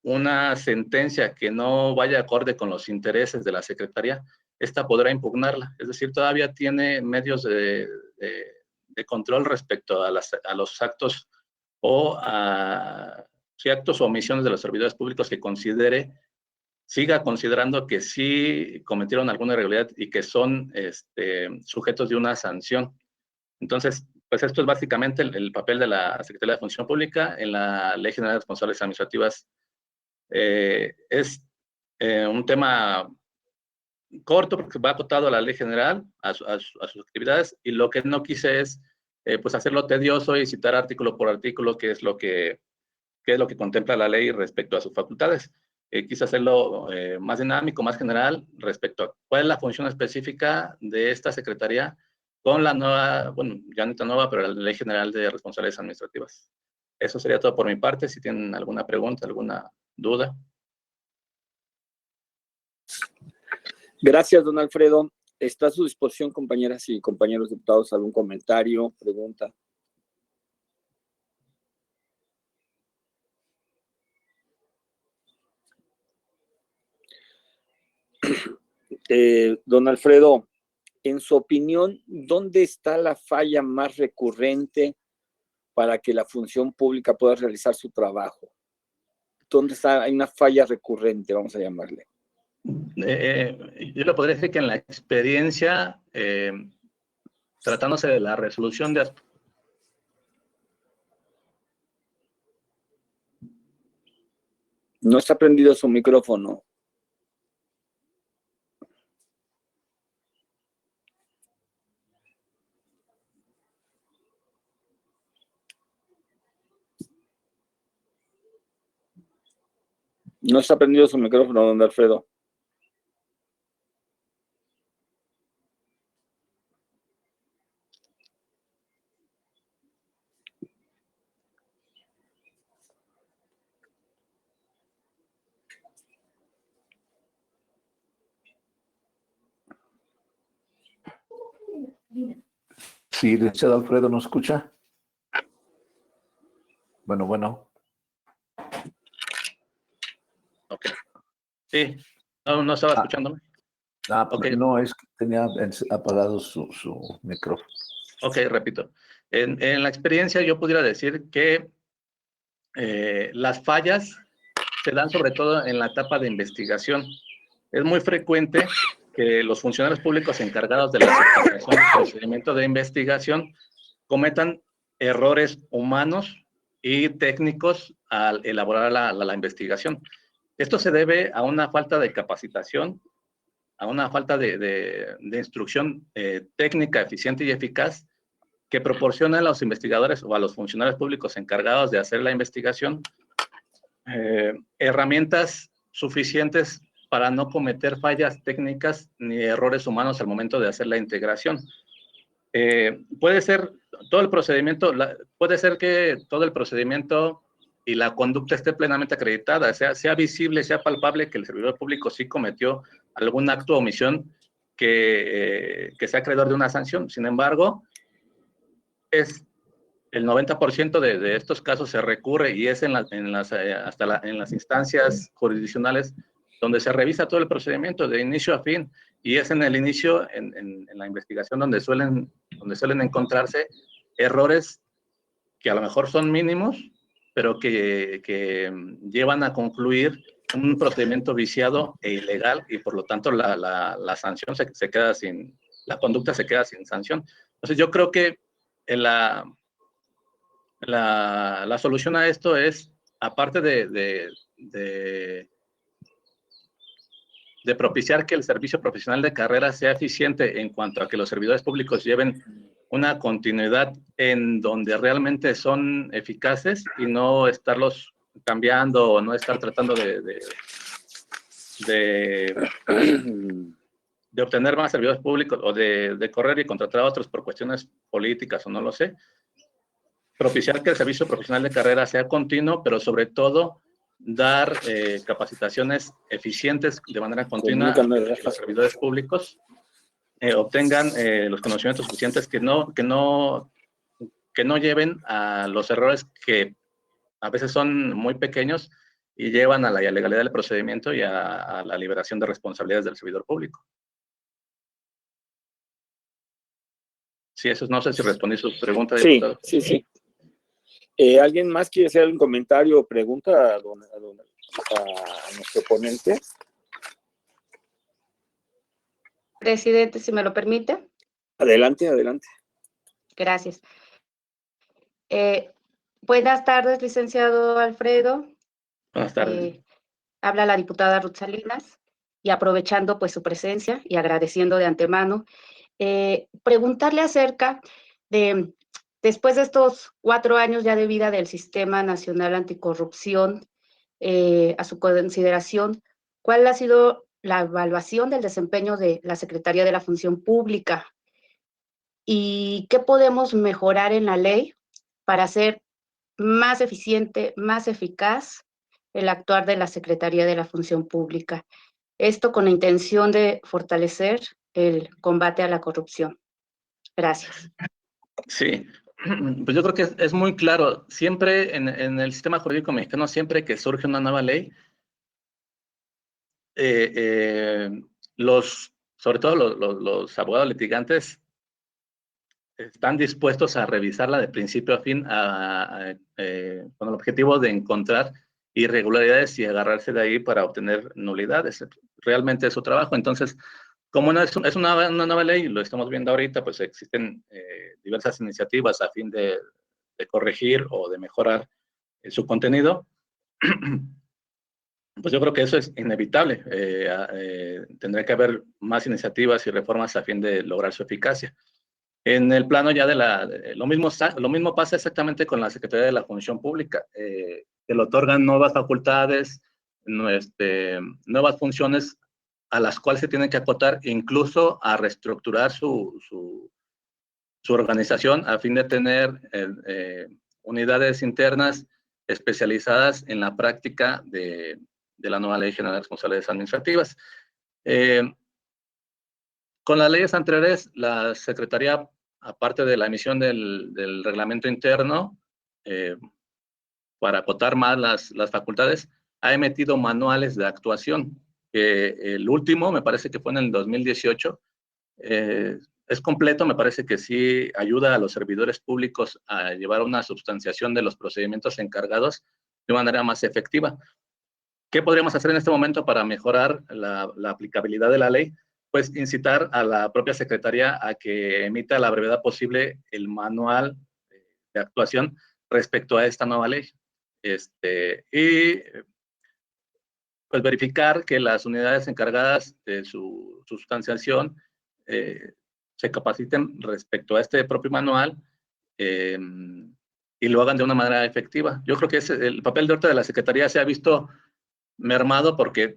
una sentencia que no vaya acorde con los intereses de la Secretaría, esta podrá impugnarla. Es decir, todavía tiene medios de control respecto a los actos o a actos o omisiones de los servidores públicos que siga considerando que sí cometieron alguna irregularidad y que son sujetos de una sanción. Entonces, pues esto es básicamente el papel de la Secretaría de Función Pública en la Ley General de Responsabilidades Administrativas. Es un tema corto porque va acotado a la Ley General, a sus actividades, y lo que no quise es pues hacerlo tedioso y citar artículo por artículo qué es lo que contempla la ley respecto a sus facultades. Quise hacerlo más dinámico, más general, respecto a cuál es la función específica de esta Secretaría con la nueva, bueno, ya no tan nueva, pero la Ley General de Responsabilidades Administrativas. Eso sería todo por mi parte. Si tienen alguna pregunta, alguna duda. Gracias, don Alfredo. Está a su disposición, compañeras y compañeros diputados, algún comentario, pregunta. Don Alfredo, en su opinión, ¿dónde está la falla más recurrente para que la función pública pueda realizar su trabajo? ¿Dónde está? Hay una falla recurrente, vamos a llamarle. Yo le podría decir que en la experiencia, tratándose de la resolución de... No está prendido su micrófono. No está prendido su micrófono, don Alfredo. Sí, licenciado Alfredo, ¿nos escucha? Bueno. Ok. Sí, no estaba escuchándome. Okay. No, es que tenía apagado su micrófono. Ok, repito. En la experiencia yo pudiera decir que las fallas se dan sobre todo en la etapa de investigación. Es muy frecuente que los funcionarios públicos encargados de la certificación del procedimiento de investigación cometan errores humanos y técnicos al elaborar la investigación. Esto se debe a una falta de capacitación, a una falta de instrucción técnica eficiente y eficaz que proporciona a los investigadores o a los funcionarios públicos encargados de hacer la investigación herramientas suficientes para no cometer fallas técnicas ni errores humanos al momento de hacer la integración. Puede ser todo el procedimiento, puede ser que todo el procedimiento y la conducta esté plenamente acreditada, sea visible, sea palpable que el servidor público sí cometió algún acto o omisión que sea acreedor de una sanción. Sin embargo, es el 90% de estos casos se recurre y es en las instancias jurisdiccionales donde se revisa todo el procedimiento de inicio a fin, y es en el inicio, en la investigación, donde suelen encontrarse errores que a lo mejor son mínimos, pero que llevan a concluir un procedimiento viciado e ilegal, y por lo tanto la sanción se queda sin, la conducta se queda sin sanción. Entonces yo creo que la solución a esto es, aparte de propiciar que el servicio profesional de carrera sea eficiente en cuanto a que los servidores públicos lleven una continuidad en donde realmente son eficaces y no estarlos cambiando o no estar tratando de obtener más servidores públicos o de correr y contratar a otros por cuestiones políticas o no lo sé. Propiciar que el servicio profesional de carrera sea continuo, pero sobre todo dar capacitaciones eficientes de manera continua para que los servidores públicos obtengan los conocimientos suficientes que no lleven a los errores que a veces son muy pequeños y llevan a la ilegalidad del procedimiento y a la liberación de responsabilidades del servidor público. Sí, eso no sé si respondí su pregunta, diputado. Sí. ¿Alguien más quiere hacer un comentario o pregunta a nuestro ponente? Presidente, si me lo permite. Adelante. Gracias. Buenas tardes, licenciado Alfredo. Buenas tardes. Habla la diputada Ruth Salinas, y aprovechando pues su presencia y agradeciendo de antemano, preguntarle acerca de, después de estos 4 años ya de vida del Sistema Nacional Anticorrupción, a su consideración, ¿cuál ha sido la evaluación del desempeño de la Secretaría de la Función Pública? ¿Y qué podemos mejorar en la ley para hacer más eficiente, más eficaz el actuar de la Secretaría de la Función Pública. Esto con la intención de fortalecer el combate a la corrupción. Gracias. Sí, pues yo creo que es muy claro. Siempre en el sistema jurídico mexicano, siempre que surge una nueva ley, sobre todo los abogados litigantes están dispuestos a revisarla de principio a fin con el objetivo de encontrar irregularidades y agarrarse de ahí para obtener nulidades. Realmente es su trabajo. Entonces, como no es una nueva ley, lo estamos viendo ahorita, pues existen diversas iniciativas a fin de corregir o de mejorar su contenido. Pues yo creo que eso es inevitable. Tendrá que haber más iniciativas y reformas a fin de lograr su eficacia. En el plano ya lo mismo pasa exactamente con la Secretaría de la Función Pública. Se le otorgan nuevas facultades, nuevas funciones a las cuales se tienen que acotar, incluso a reestructurar su organización a fin de tener unidades internas especializadas en la práctica de la nueva Ley General de Responsabilidades Administrativas. Con las leyes anteriores, la Secretaría, aparte de la emisión del reglamento interno, para acotar más las facultades, ha emitido manuales de actuación. El último, me parece que fue en el 2018, es completo, me parece que sí ayuda a los servidores públicos a llevar una substanciación de los procedimientos encargados de manera más efectiva. ¿Qué podríamos hacer en este momento para mejorar la aplicabilidad de la ley? Pues incitar a la propia Secretaría a que emita a la brevedad posible el manual de actuación respecto a esta nueva ley. Y pues verificar que las unidades encargadas de su sustanciación se capaciten respecto a este propio manual y lo hagan de una manera efectiva. Yo creo que el papel de ahorita de la Secretaría se ha visto mermado porque,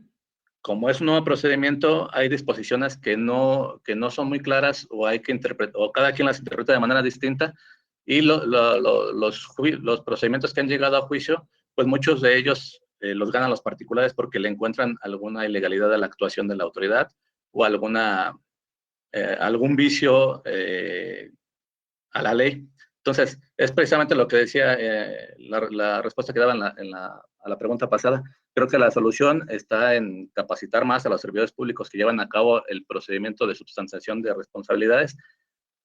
como es un nuevo procedimiento, hay disposiciones que no son muy claras o hay que interpretar, o cada quien las interpreta de manera distinta, y los procedimientos que han llegado a juicio, pues muchos de ellos los ganan los particulares porque le encuentran alguna ilegalidad a la actuación de la autoridad o algún vicio a la ley. Entonces, es precisamente lo que decía la respuesta que daba a la pregunta pasada. Creo que la solución está en capacitar más a los servidores públicos que llevan a cabo el procedimiento de substanciación de responsabilidades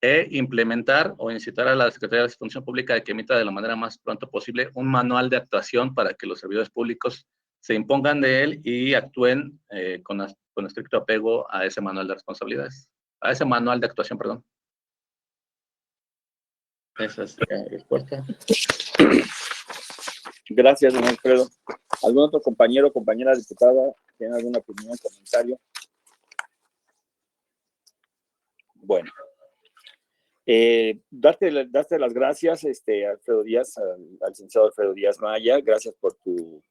e implementar o incitar a la Secretaría de Función Pública de que emita de la manera más pronto posible un manual de actuación para que los servidores públicos se impongan de él y actúen con estricto apego a ese manual de responsabilidades, a ese manual de actuación, perdón. Esa es la respuesta. Gracias, don Alfredo. ¿Algún otro compañero o compañera diputada tiene alguna opinión, comentario? Bueno. Darte las gracias, Alfredo Díaz, al licenciado Alfredo Díaz Maya. Gracias por tu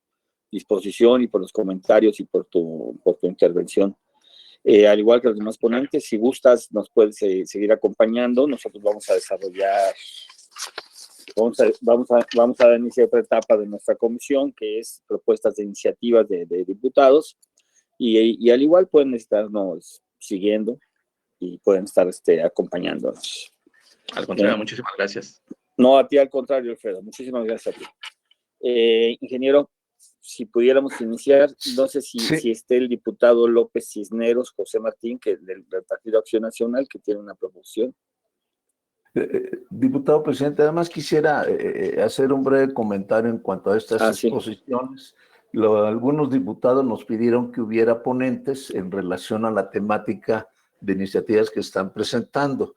disposición y por los comentarios y por tu intervención. Al igual que los demás ponentes, si gustas, nos puedes seguir acompañando. Nosotros vamos a desarrollar, vamos a iniciar otra etapa de nuestra comisión, que es propuestas de iniciativas de diputados, y al igual pueden estarnos siguiendo y pueden estar acompañándonos. Al contrario, muchísimas gracias. No, a ti al contrario, Alfredo. Muchísimas gracias a ti. Ingeniero, si pudiéramos iniciar, no sé si esté el diputado López Cisneros, José Martín, que del Partido Acción Nacional, que tiene una proposición. Diputado presidente, además quisiera hacer un breve comentario en cuanto a estas exposiciones. Algunos diputados nos pidieron que hubiera ponentes en relación a la temática de iniciativas que están presentando.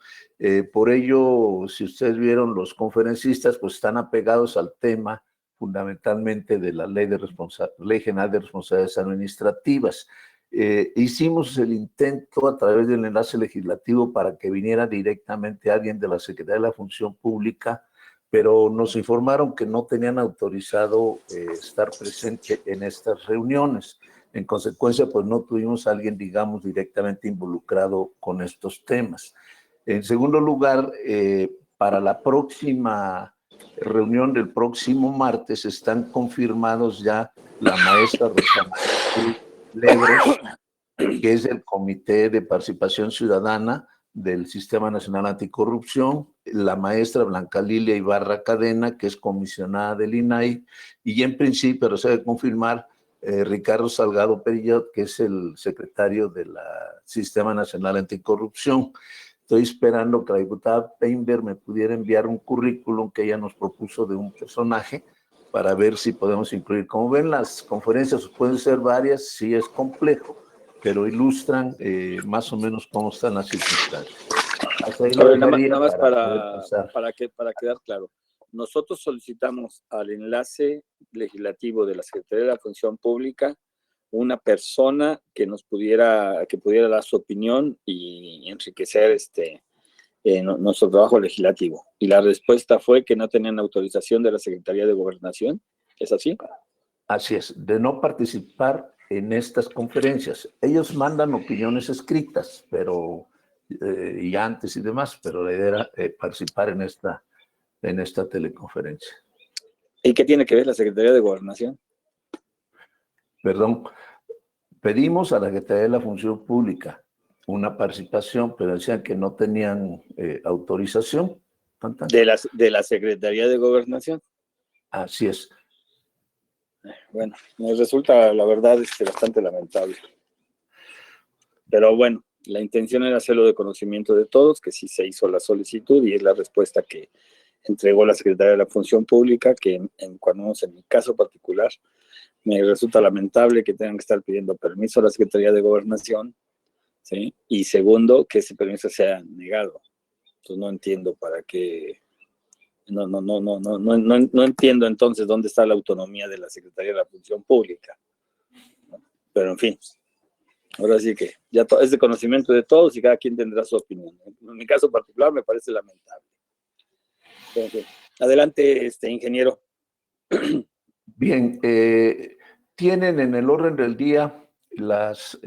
Por ello, si ustedes vieron, los conferencistas pues están apegados al tema fundamentalmente de la Ley General de Responsabilidades Administrativas. Hicimos el intento a través del enlace legislativo para que viniera directamente alguien de la Secretaría de la Función Pública, pero nos informaron que no tenían autorizado estar presente en estas reuniones. En consecuencia, pues no tuvimos a alguien, digamos, directamente involucrado con estos temas. En segundo lugar, para la próxima reunión del próximo martes están confirmados ya la maestra Rosa Lebros, que es del Comité de Participación Ciudadana del Sistema Nacional Anticorrupción, la maestra Blanca Lilia Ibarra Cadena, que es comisionada del INAI, y en principio, pero se debe confirmar, Ricardo Salgado Perillot, que es el secretario del Sistema Nacional Anticorrupción. Estoy esperando que la diputada Peinberg me pudiera enviar un currículum que ella nos propuso de un personaje para ver si podemos incluir. Como ven, las conferencias pueden ser varias, sí es complejo, pero ilustran más o menos cómo están las circunstancias. Hasta ahí lo Nada dejaría más para para quedar claro. Nosotros solicitamos al enlace legislativo de la Secretaría de la Función Pública una persona que pudiera dar su opinión y enriquecer nuestro trabajo legislativo. Y la respuesta fue que no tenían autorización de la Secretaría de Gobernación. ¿Es así? Así es, de no participar en estas conferencias. Ellos mandan opiniones escritas, pero y antes y demás, pero la idea era participar en esta teleconferencia. ¿Y qué tiene que ver la Secretaría de Gobernación? Perdón, pedimos a la Secretaría de la Función Pública una participación, pero decían que no tenían autorización. De la Secretaría de Gobernación. Así es. Bueno, me resulta, la verdad, bastante lamentable. Pero bueno, la intención era hacerlo de conocimiento de todos, que sí se hizo la solicitud y es la respuesta que entregó la Secretaría de la Función Pública, que en mi caso particular, me resulta lamentable que tengan que estar pidiendo permiso a la Secretaría de Gobernación, ¿sí? Y segundo, que ese permiso sea negado. Entonces no entiendo para qué, no entiendo entonces dónde está la autonomía de la Secretaría de la Función Pública. Pero en fin, ahora sí que ya es de conocimiento de todos y cada quien tendrá su opinión. En mi caso particular me parece lamentable. Entonces, adelante, ingeniero. Bien, tienen en el orden del día las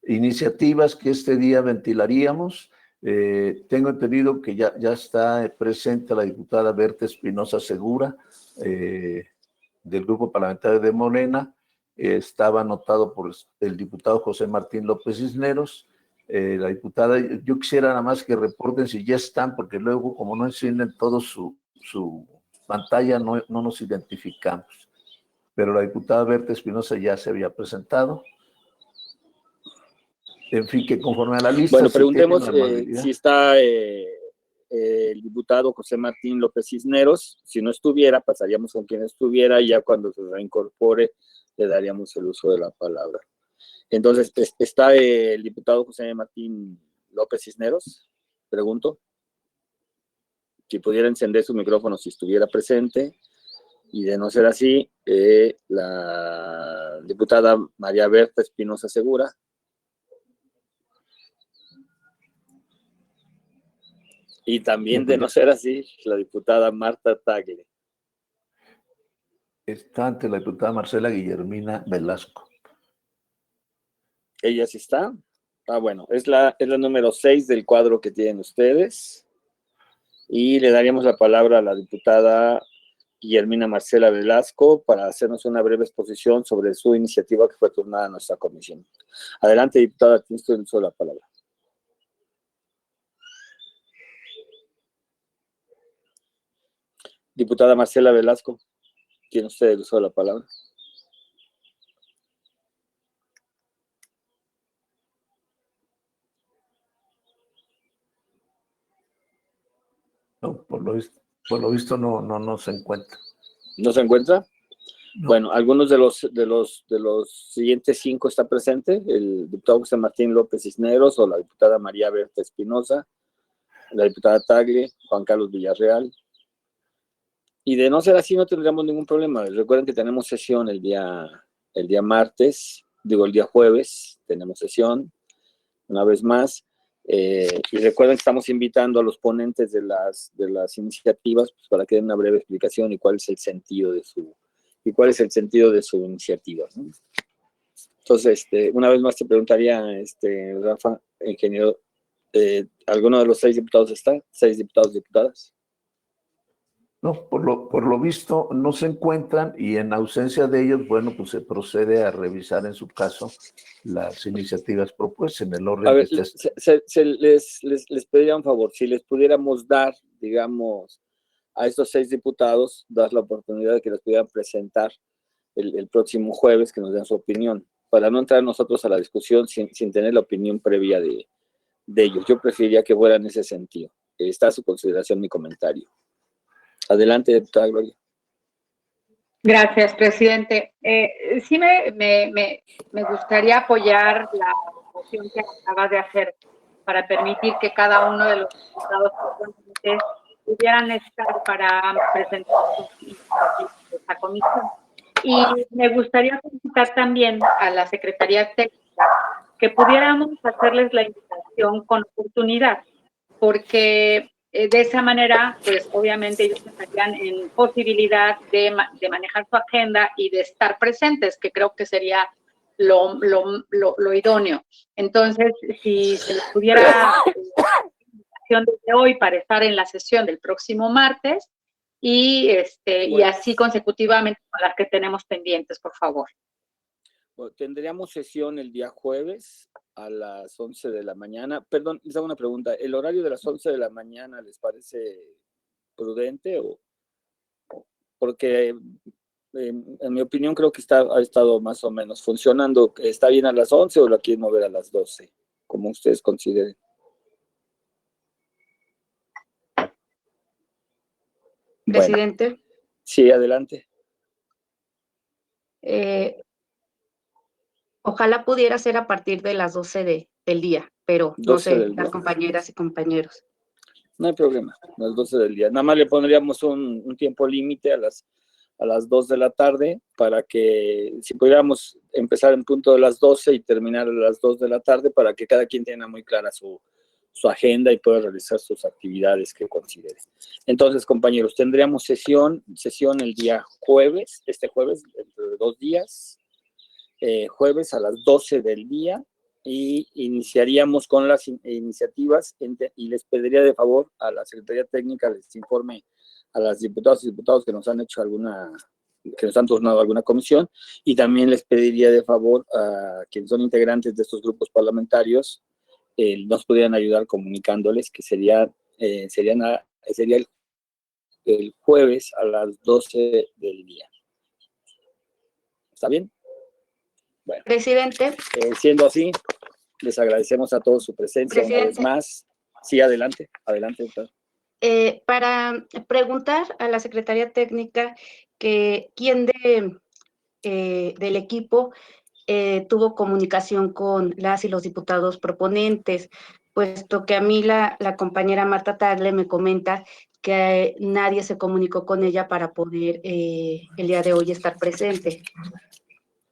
iniciativas que este día ventilaríamos. Tengo entendido que ya está presente la diputada Berta Espinosa Segura, del Grupo Parlamentario de Morena. Estaba anotado por el diputado José Martín López Cisneros. La diputada, yo quisiera nada más que reporten si ya están, porque luego, como no encienden todo su pantalla, no nos identificamos. Pero la diputada Berta Espinosa ya se había presentado. En fin, que conforme a la lista... Bueno, preguntemos si está el diputado José Martín López Cisneros. Si no estuviera, pasaríamos con quien estuviera y ya cuando se reincorpore le daríamos el uso de la palabra. Entonces, ¿está el diputado José Martín López Cisneros? Pregunto. Si pudiera encender su micrófono si estuviera presente. Y de no ser así, la diputada María Berta Espinosa Segura. Y también, de no ser así, la diputada Marta Tagle. Está ante la diputada Marcela Guillermina Velasco. ¿Ella sí está? Ah, bueno, es la número 6 del cuadro que tienen ustedes. Y le daríamos la palabra a la diputada Guillermina Marcela Velasco para hacernos una breve exposición sobre su iniciativa que fue turnada a nuestra comisión. Adelante, diputada, tiene usted el uso de la palabra. Diputada Marcela Velasco, tiene usted el uso de la palabra. No, por lo visto no se encuentra. ¿No se encuentra? No. Bueno, algunos de los siguientes 5 está presente, el diputado José Martín López Cisneros o la diputada María Berta Espinosa, la diputada Tagle, Juan Carlos Villarreal. Y de no ser así no tendríamos ningún problema. Recuerden que tenemos sesión el día martes, el día jueves, tenemos sesión una vez más. Y recuerden que estamos invitando a los ponentes de las iniciativas pues, para que den una breve explicación y cuál es el sentido de su iniciativa, ¿no? Entonces, una vez más te preguntaría, Rafa, ingeniero, ¿alguno de los 6 diputados está? ¿6 diputados, diputadas? No, por lo visto no se encuentran y en ausencia de ellos, bueno, pues se procede a revisar en su caso las iniciativas propuestas en el A orden ver, que esté. les pediría un favor, si les pudiéramos dar, digamos, a estos 6 diputados, dar la oportunidad de que les pudieran presentar el próximo jueves, que nos den su opinión, para no entrar nosotros a la discusión sin tener la opinión previa de ellos. Yo preferiría que fuera en ese sentido. Está a su consideración mi comentario. Adelante, diputada Gloria. Gracias, presidente. Sí me gustaría apoyar la moción que acabas de hacer para permitir que cada uno de los diputados proponentes pudieran estar para presentar sus iniciativas de esta comisión. Y me gustaría solicitar también a la Secretaría Técnica que pudiéramos hacerles la invitación con oportunidad, porque de esa manera, pues obviamente ellos estarían en posibilidad de manejar su agenda y de estar presentes, que creo que sería lo idóneo. Entonces, si se les pudiera desde hoy para estar en la sesión del próximo martes y así consecutivamente con las que tenemos pendientes, por favor. Bueno, tendríamos sesión el día jueves a las 11 de la mañana. Perdón, les hago una pregunta. ¿El horario de las 11 de la mañana les parece prudente? Porque en mi opinión creo que ha estado más o menos funcionando. ¿Está bien a las 11 o lo quieren mover a las 12? Como ustedes consideren. Presidente. Bueno, sí, adelante. Ojalá pudiera ser a partir de las 12 del día, pero no sé, las compañeras y compañeros. No hay problema, a las 12 del día. Nada más le pondríamos un tiempo límite a las 2 de la tarde para que, si pudiéramos empezar en punto de las 12 y terminar a las 2 de la tarde, para que cada quien tenga muy clara su agenda y pueda realizar sus actividades que considere. Entonces, compañeros, tendríamos sesión el día jueves, este jueves, dentro de 2 días, jueves a las 12 del día, y iniciaríamos con las iniciativas y les pediría de favor a la Secretaría Técnica les informe a las diputadas y diputados que nos han hecho que nos han turnado alguna comisión, y también les pediría de favor a quienes son integrantes de estos grupos parlamentarios nos pudieran ayudar comunicándoles que sería el jueves a las 12 del día. ¿Está bien? Bueno, presidente. Siendo así, les agradecemos a todos su presencia una vez más. Sí, adelante, doctor. Para preguntar a la Secretaría Técnica que quién del equipo tuvo comunicación con las y los diputados proponentes, puesto que a mí la compañera Marta Tagle me comenta que nadie se comunicó con ella para poder el día de hoy estar presente.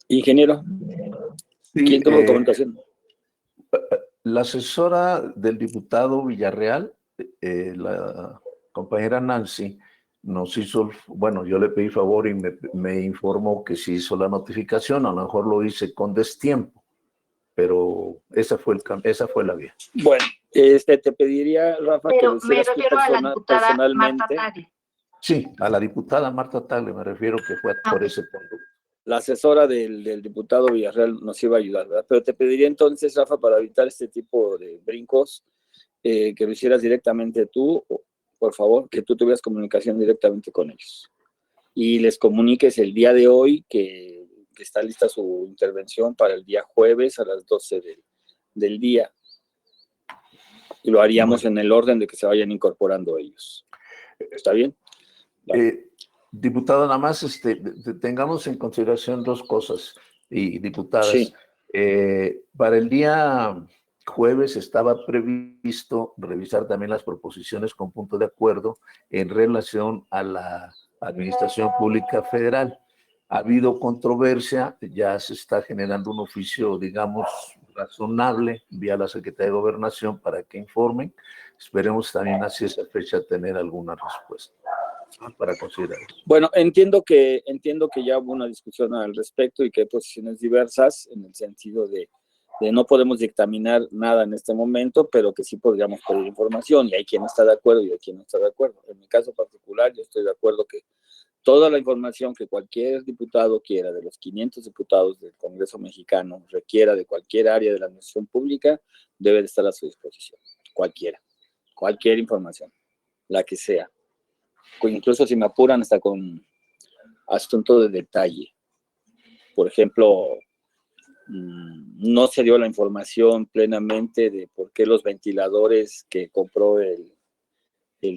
Ingeniero, ¿quién tuvo comunicación? La asesora del diputado Villarreal, la compañera Nancy, nos hizo, bueno, yo le pedí favor y me informó que sí hizo la notificación, a lo mejor lo hice con destiempo, pero esa fue la vía. Bueno, te pediría, Rafa, pero que lo hicieras tú personalmente. Marta Tagle. Sí, a la diputada Marta Tagle me refiero, que fue por ese punto. La asesora del diputado Villarreal nos iba a ayudar, ¿verdad? Pero te pediría entonces, Rafa, para evitar este tipo de brincos, que lo hicieras directamente tú, por favor, que tú tuvieras comunicación directamente con ellos. Y les comuniques el día de hoy que está lista su intervención para el día jueves a las 12 del día. Y lo haríamos en el orden de que se vayan incorporando ellos. ¿Está bien? Vale. Diputado, nada más tengamos en consideración 2 cosas, y diputadas. Sí. Para el día jueves estaba previsto revisar también las proposiciones con punto de acuerdo en relación a la Administración Pública Federal. Ha habido controversia, ya se está generando un oficio, digamos, razonable vía la Secretaría de Gobernación para que informen. Esperemos también hacia esa fecha tener alguna respuesta para considerar. Bueno, entiendo que ya hubo una discusión al respecto y que hay posiciones diversas en el sentido de no podemos dictaminar nada en este momento, pero que sí podríamos pedir información, y hay quien está de acuerdo y hay quien no está de acuerdo. En mi caso particular, yo estoy de acuerdo que toda la información que cualquier diputado quiera, de los 500 diputados del Congreso mexicano, requiera de cualquier área de la administración pública, debe de estar a su disposición. Cualquier información, la que sea. Incluso si me apuran, hasta con asunto de detalle. Por ejemplo, no se dio la información plenamente de por qué los ventiladores que compró el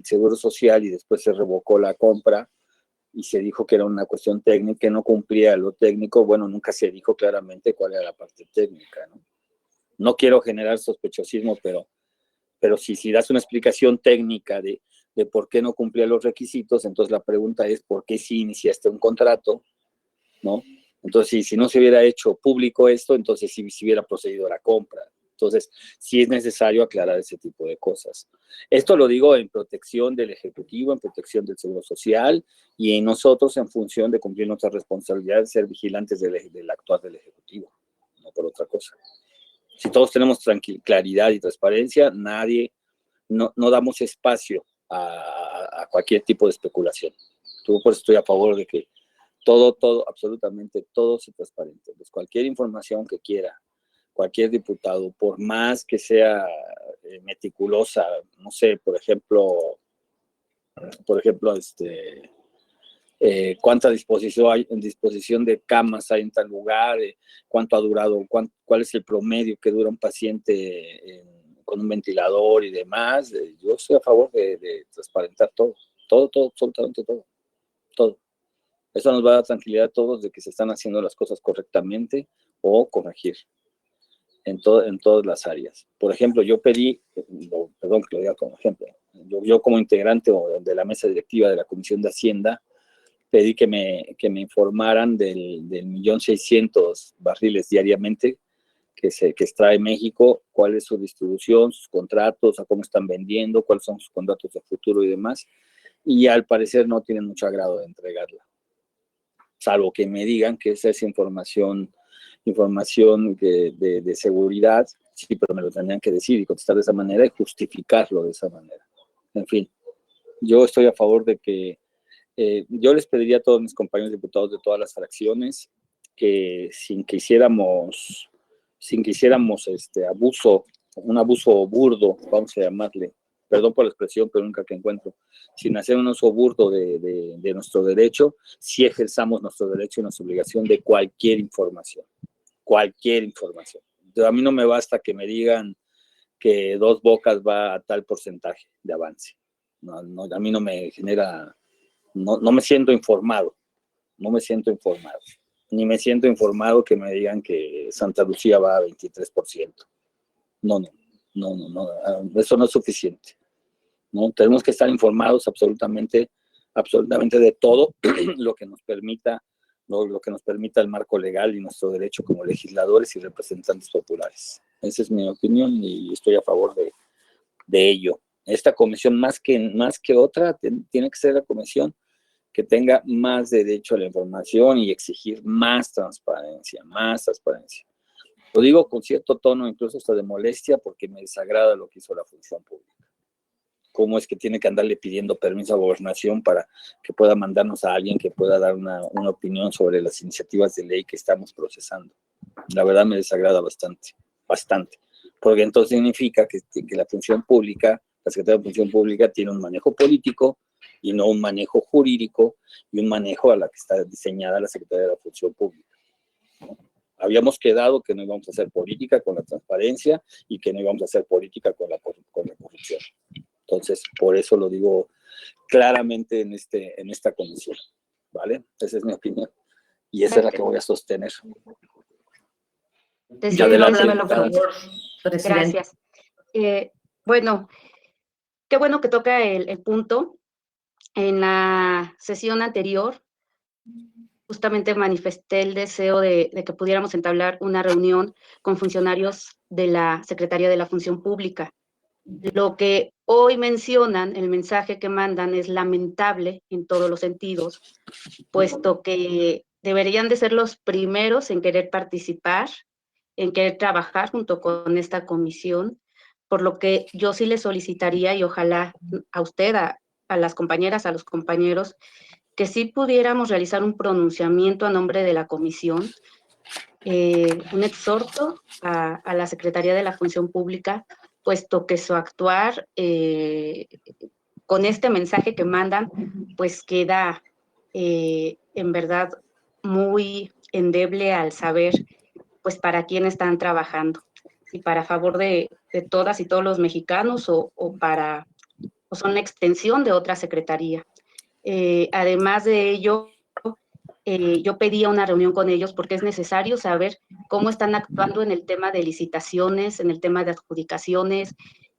Seguro Social y después se revocó la compra, y se dijo que era una cuestión técnica, que no cumplía lo técnico. Bueno, nunca se dijo claramente cuál era la parte técnica, ¿no? No quiero generar sospechosismo, pero si das una explicación técnica de por qué no cumplía los requisitos, entonces la pregunta es ¿por qué sí iniciaste un contrato? ¿No? Entonces, si no se hubiera hecho público esto, entonces sí se hubiera procedido a la compra. Entonces, sí es necesario aclarar ese tipo de cosas. Esto lo digo en protección del Ejecutivo, en protección del Seguro Social, y en nosotros en función de cumplir nuestra responsabilidad de ser vigilantes del actuar del Ejecutivo, no por otra cosa. Si todos tenemos claridad y transparencia, no damos espacio a cualquier tipo de especulación. Yo por eso estoy a favor de que todo, absolutamente todo sea transparente. Pues cualquier información que quiera cualquier diputado, por más que sea meticulosa, no sé, por ejemplo, cuánta disposición de camas hay en tal lugar, cuánto ha durado, cuál es el promedio que dura un paciente con un ventilador y demás. Yo estoy a favor de transparentar todo, absolutamente todo. Eso nos va a dar tranquilidad a todos de que se están haciendo las cosas correctamente o corregir en todas las áreas. Por ejemplo, yo pedí, perdón que lo diga como ejemplo, yo como integrante de la mesa directiva de la Comisión de Hacienda, pedí que me informaran del 1.600.000 barriles diariamente que extrae México, cuál es su distribución, sus contratos, a cómo están vendiendo, cuáles son sus contratos de futuro y demás, y al parecer no tienen mucho agrado de entregarla, salvo que me digan que esa es información de seguridad, sí, pero me lo tendrían que decir y contestar de esa manera y justificarlo de esa manera. En fin, yo estoy a favor de que yo les pediría a todos mis compañeros diputados de todas las fracciones que sin que hiciéramos un abuso burdo, vamos a llamarle, perdón por la expresión, pero nunca que encuentro, sin hacer un uso burdo de nuestro derecho, si ejerzamos nuestro derecho y nuestra obligación de cualquier información. A mí no me basta que me digan que Dos Bocas va a tal porcentaje de avance. No, a mí no me genera, no me siento informado, ni me siento informado que me digan que Santa Lucía va a 23%. No, eso no es suficiente. ¿No? Tenemos que estar informados absolutamente de todo lo que nos permita el marco legal y nuestro derecho como legisladores y representantes populares. Esa es mi opinión y estoy a favor de ello. Esta comisión, más que otra, tiene que ser la comisión que tenga más derecho a la información y exigir más transparencia. Lo digo con cierto tono, incluso hasta de molestia, porque me desagrada lo que hizo la función pública. Cómo es que tiene que andarle pidiendo permiso a Gobernación para que pueda mandarnos a alguien que pueda dar una opinión sobre las iniciativas de ley que estamos procesando. La verdad me desagrada bastante, porque entonces significa que la función pública, la Secretaría de Función Pública tiene un manejo político y no un manejo jurídico y un manejo a la que está diseñada la Secretaría de la Función Pública, ¿no? Habíamos quedado que no íbamos a hacer política con la transparencia y que no íbamos a hacer política con la corrupción. Entonces, por eso lo digo claramente en esta comisión, ¿vale? Esa es mi opinión. Y esa es la que voy a sostener. Adelante, por favor, presidente. Gracias. Bueno, qué bueno que toca el punto. En la sesión anterior, justamente manifesté el deseo de que pudiéramos entablar una reunión con funcionarios de la Secretaría de la Función Pública. Lo que hoy mencionan, el mensaje que mandan es lamentable en todos los sentidos, puesto que deberían de ser los primeros en querer participar en querer trabajar junto con esta comisión, por lo que yo sí le solicitaría, y ojalá a usted, a las compañeras, a los compañeros, que sí pudiéramos realizar un pronunciamiento a nombre de la comisión, un exhorto a la Secretaría de la Función Pública, puesto que su actuar con este mensaje que mandan, pues queda en verdad muy endeble al saber pues para quién están trabajando, si para favor de todas y todos los mexicanos o son la extensión de otra secretaría. Además de ello, yo pedía una reunión con ellos porque es necesario saber cómo están actuando en el tema de licitaciones, en el tema de adjudicaciones,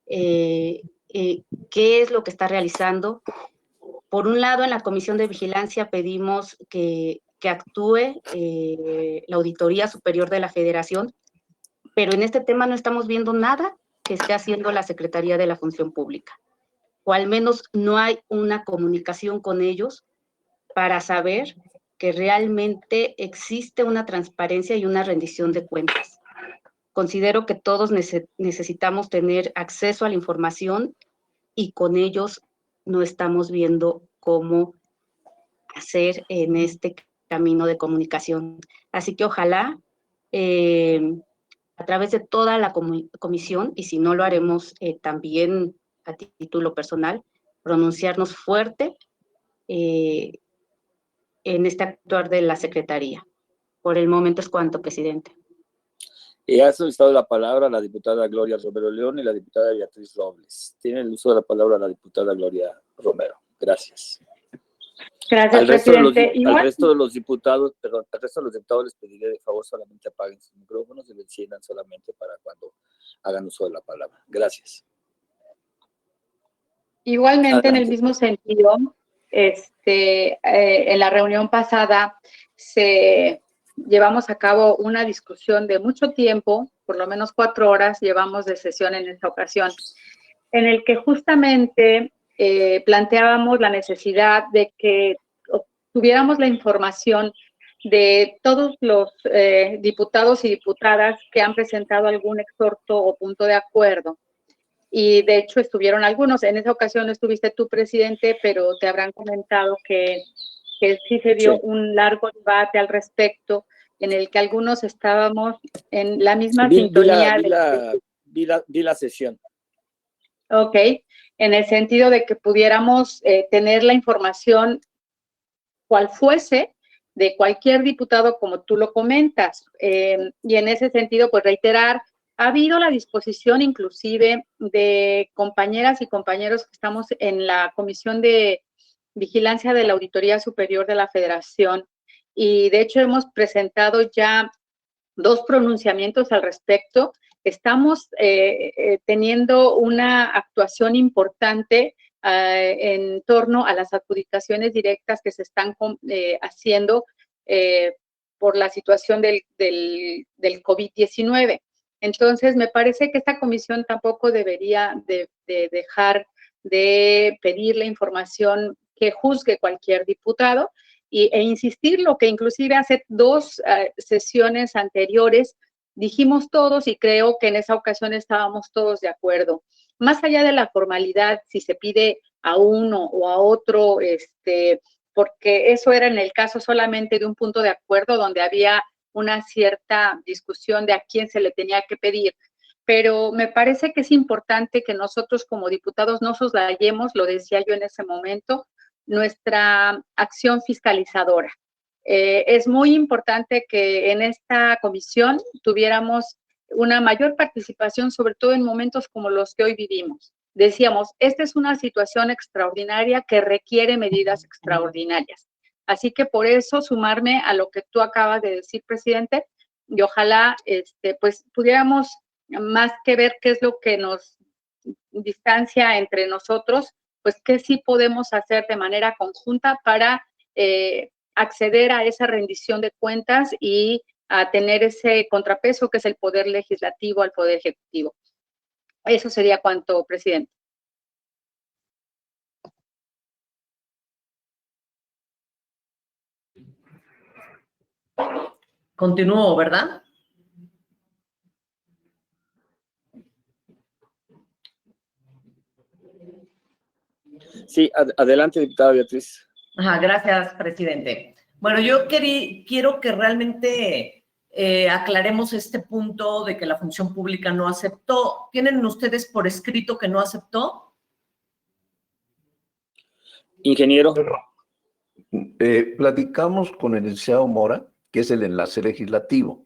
qué es lo que está realizando. Por un lado, en la Comisión de Vigilancia pedimos que actúe la Auditoría Superior de la Federación, pero en este tema no estamos viendo nada que esté haciendo la Secretaría de la Función Pública, o al menos no hay una comunicación con ellos para saber que realmente existe una transparencia y una rendición de cuentas. Considero que todos necesitamos tener acceso a la información y con ellos no estamos viendo cómo hacer en este camino de comunicación. Así que ojalá a través de toda la comisión, y si no lo haremos también a título personal, pronunciarnos fuerte en este actuar de la Secretaría. Por el momento es cuanto, presidente. Y ha solicitado la palabra la diputada Gloria Romero León y la diputada Beatriz Robles. Tiene el uso de la palabra la diputada Gloria Romero. Gracias. Gracias, Al presidente. al resto de los diputados les pediré de favor solamente apaguen sus micrófonos y lo enciendan solamente para cuando hagan uso de la palabra. Gracias. Igualmente, en el Adelante. mismo sentido, en la reunión pasada llevamos a cabo una discusión de mucho tiempo, por lo menos 4 horas llevamos de sesión en esta ocasión, en el que justamente planteábamos la necesidad de que tuviéramos la información de todos los diputados y diputadas que han presentado algún exhorto o punto de acuerdo. Y de hecho estuvieron algunos. En esa ocasión estuviste tú, presidente, pero te habrán comentado que sí se dio un largo debate al respecto, en el que algunos estábamos en la misma sintonía. Vi la sesión. Ok, en el sentido de que pudiéramos tener la información cual fuese de cualquier diputado, como tú lo comentas. Y en ese sentido, pues reiterar, ha habido la disposición inclusive de compañeras y compañeros que estamos en la Comisión de Vigilancia de la Auditoría Superior de la Federación, y de hecho hemos presentado ya 2 pronunciamientos al respecto. Estamos teniendo una actuación importante en torno a las adjudicaciones directas que se están haciendo por la situación del COVID-19. Entonces, me parece que esta comisión tampoco debería de dejar de pedir la información que juzgue cualquier diputado e insistir lo que inclusive hace 2 sesiones anteriores dijimos todos, y creo que en esa ocasión estábamos todos de acuerdo. Más allá de la formalidad, si se pide a uno o a otro, porque eso era en el caso solamente de un punto de acuerdo donde había una cierta discusión de a quién se le tenía que pedir. Pero me parece que es importante que nosotros como diputados no soslayemos, lo decía yo en ese momento, nuestra acción fiscalizadora. Es muy importante que en esta comisión tuviéramos una mayor participación, sobre todo en momentos como los que hoy vivimos. Decíamos, esta es una situación extraordinaria que requiere medidas extraordinarias. Así que por eso sumarme a lo que tú acabas de decir, presidente, y ojalá pues pudiéramos más que ver qué es lo que nos distancia entre nosotros, pues qué sí podemos hacer de manera conjunta para acceder a esa rendición de cuentas y a tener ese contrapeso que es el poder legislativo al poder ejecutivo. Eso sería cuanto, presidente. Continúo, ¿verdad? Sí, adelante, diputada Beatriz. Ajá, gracias, presidente. Bueno, yo quiero que realmente aclaremos este punto de que la función pública no aceptó. ¿Tienen ustedes por escrito que no aceptó? Ingeniero. Platicamos con el licenciado Mora, que es el enlace legislativo,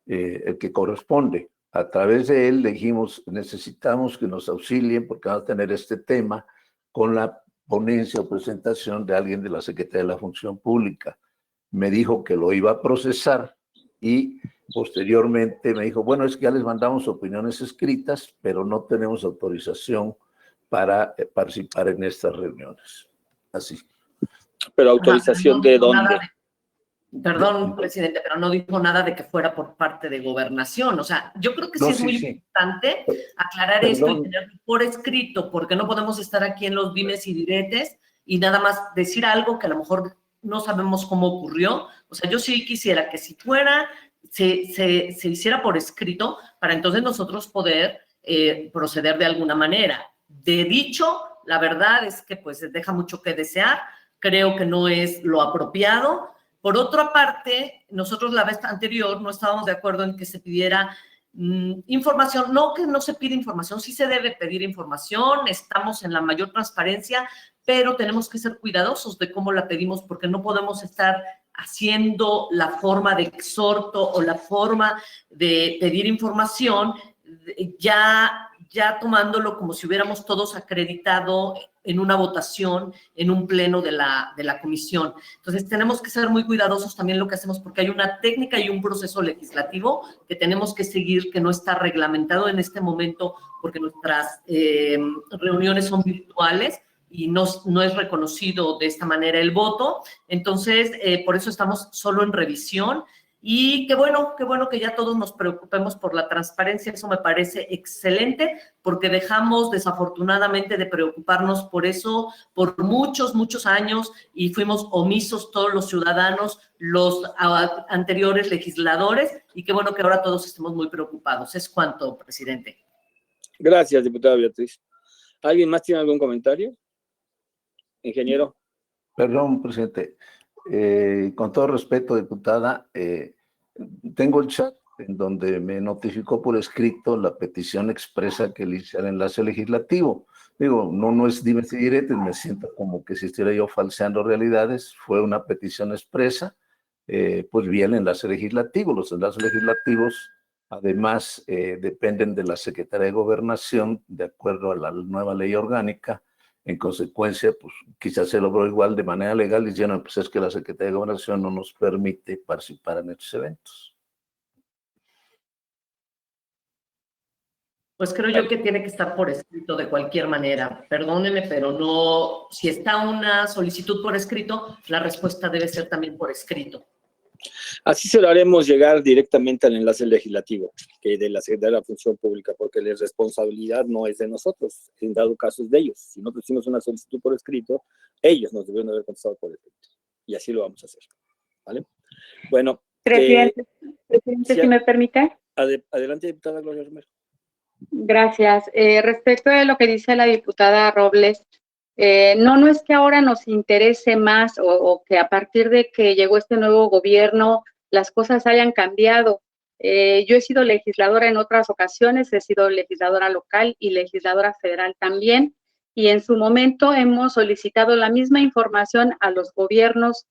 el que corresponde. A través de él le dijimos, necesitamos que nos auxilien porque vamos a tener este tema con la ponencia o presentación de alguien de la Secretaría de la Función Pública. Me dijo que lo iba a procesar y posteriormente me dijo, bueno, es que ya les mandamos opiniones escritas, pero no tenemos autorización para participar en estas reuniones. Así. ¿Pero autorización de dónde? Perdón, presidente, pero no dijo nada de que fuera por parte de Gobernación. O sea, yo creo que sí es muy importante aclarar esto y tenerlo por escrito, porque no podemos estar aquí en los dimes y diretes y nada más decir algo que a lo mejor no sabemos cómo ocurrió. O sea, yo sí quisiera que si fuera, se hiciera por escrito para entonces nosotros poder proceder de alguna manera. De dicho, la verdad es que pues deja mucho que desear. Creo que no es lo apropiado. Por otra parte, nosotros la vez anterior no estábamos de acuerdo en que se pidiera información. No que no se pide información, sí se debe pedir información, estamos en la mayor transparencia, pero tenemos que ser cuidadosos de cómo la pedimos porque no podemos estar haciendo la forma de exhorto o la forma de pedir información ya tomándolo como si hubiéramos todos acreditado en una votación, en un pleno de la comisión. Entonces, tenemos que ser muy cuidadosos también lo que hacemos, porque hay una técnica y un proceso legislativo que tenemos que seguir, que no está reglamentado en este momento, porque nuestras reuniones son virtuales y no es reconocido de esta manera el voto. Entonces, por eso estamos solo en revisión. Y qué bueno que ya todos nos preocupemos por la transparencia, eso me parece excelente, porque dejamos desafortunadamente de preocuparnos por eso por muchos, muchos años y fuimos omisos todos los ciudadanos, los anteriores legisladores, y qué bueno que ahora todos estemos muy preocupados. Es cuanto, presidente. Gracias, diputada Beatriz. ¿Alguien más tiene algún comentario? Ingeniero. Perdón, presidente. Con todo respeto, diputada, tengo el chat en donde me notificó por escrito la petición expresa que le hice al enlace legislativo. Digo, no es dimes y diretes, me siento como que si estuviera yo falseando realidades. Fue una petición expresa, pues vía el enlace legislativo. Los enlaces legislativos, además, dependen de la Secretaría de Gobernación, de acuerdo a la nueva ley orgánica. En consecuencia, pues quizás se logró igual de manera legal diciendo, pues es que la Secretaría de Gobernación no nos permite participar en estos eventos. Pues creo yo que tiene que estar por escrito de cualquier manera. Perdónenme, pero no, si está una solicitud por escrito, la respuesta debe ser también por escrito. Así se lo haremos llegar directamente al enlace legislativo, que de la Secretaría de la Función Pública, porque la responsabilidad no es de nosotros, en dado caso es de ellos. Si nosotros hicimos una solicitud por escrito, ellos nos debieron haber contestado por escrito. Y así lo vamos a hacer. ¿Vale? Bueno. Presidente, si me permite. Adelante, diputada Gloria Romero. Gracias. Respecto de lo que dice la diputada Robles, no es que ahora nos interese más o que a partir de que llegó este nuevo gobierno las cosas hayan cambiado. Yo he sido legisladora en otras ocasiones, he sido legisladora local y legisladora federal también, y en su momento hemos solicitado la misma información a los gobiernos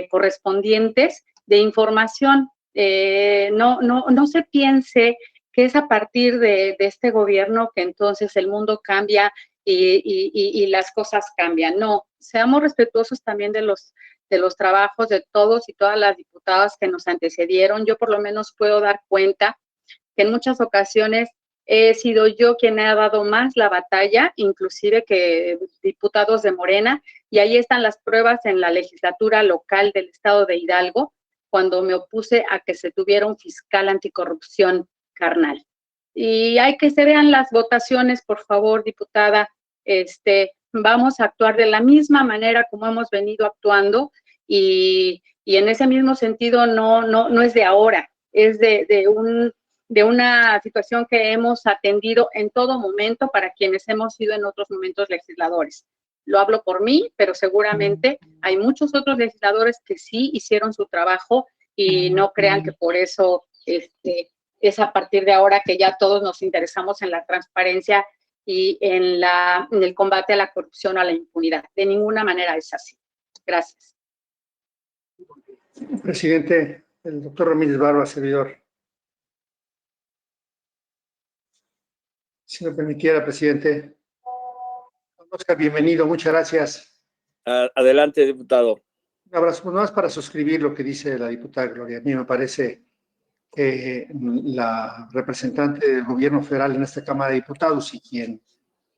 correspondientes de información. No se piense que es a partir de este gobierno que entonces el mundo cambia y las cosas cambian. No, seamos respetuosos también de los trabajos de todos y todas las diputadas que nos antecedieron. Yo por lo menos puedo dar cuenta que en muchas ocasiones he sido yo quien ha dado más la batalla, inclusive que diputados de Morena, y ahí están las pruebas en la legislatura local del estado de Hidalgo, cuando me opuse a que se tuviera un fiscal anticorrupción carnal. Y hay que se vean las votaciones, por favor, diputada. Vamos a actuar de la misma manera como hemos venido actuando y en ese mismo sentido no es de ahora, es de una situación que hemos atendido en todo momento para quienes hemos sido en otros momentos legisladores. lo hablo por mí, pero seguramente hay muchos otros legisladores que sí hicieron su trabajo y no crean que por eso es a partir de ahora que ya todos nos interesamos en la transparencia y en el combate a la corrupción o a la impunidad. De ninguna manera es así. Gracias. Presidente, el doctor Ramírez Barba, servidor. Si me permitiera, presidente. Oscar, bienvenido, muchas gracias. Adelante, diputado. Un abrazo, pues, más para suscribir lo que dice la diputada Gloria. A mí me parece que la representante del gobierno federal en esta Cámara de Diputados y quien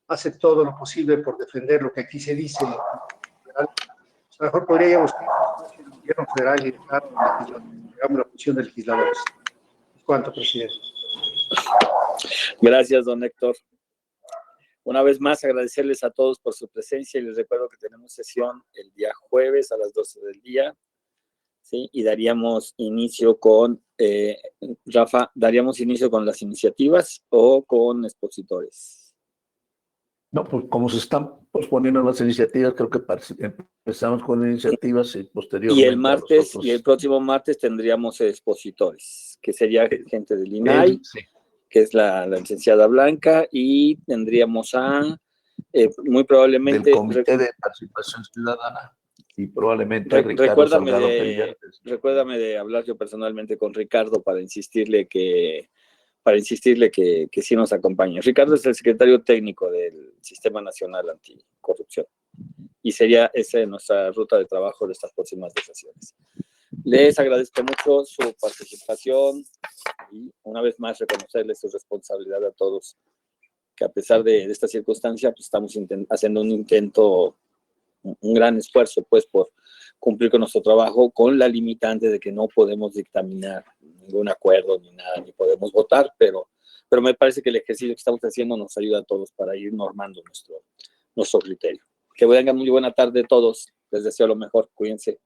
hace todo lo posible por defender lo que aquí se dice, a lo mejor podría buscar el gobierno federal y dejar digamos, la función de legisladores. ¿Cuánto, presidente? Gracias, don Héctor. Una vez más, agradecerles a todos por su presencia y les recuerdo que tenemos sesión el día jueves a las 12 del día, ¿sí? Y daríamos inicio con, Rafa, ¿daríamos inicio con las iniciativas o con expositores? No, pues como se están posponiendo las iniciativas, creo que empezamos con iniciativas y posteriormente. Y el martes, y el próximo martes tendríamos expositores, que sería gente del INAI, sí, que es la licenciada Blanca, y tendríamos a, muy probablemente... del Comité de Participación Ciudadana, y probablemente Ricardo Salgado Peña. Recuérdame de hablar yo personalmente con Ricardo para insistirle que sí nos acompañe. Ricardo es el secretario técnico del Sistema Nacional Anticorrupción, y sería esa nuestra ruta de trabajo de estas próximas sesiones. Les agradezco mucho su participación y una vez más reconocerles su responsabilidad a todos, que a pesar de esta circunstancia, pues estamos haciendo un gran esfuerzo pues por cumplir con nuestro trabajo, con la limitante de que no podemos dictaminar ningún acuerdo ni nada, ni podemos votar, pero me parece que el ejercicio que estamos haciendo nos ayuda a todos para ir normando nuestro criterio. Que tengan muy buena tarde todos, les deseo lo mejor, cuídense.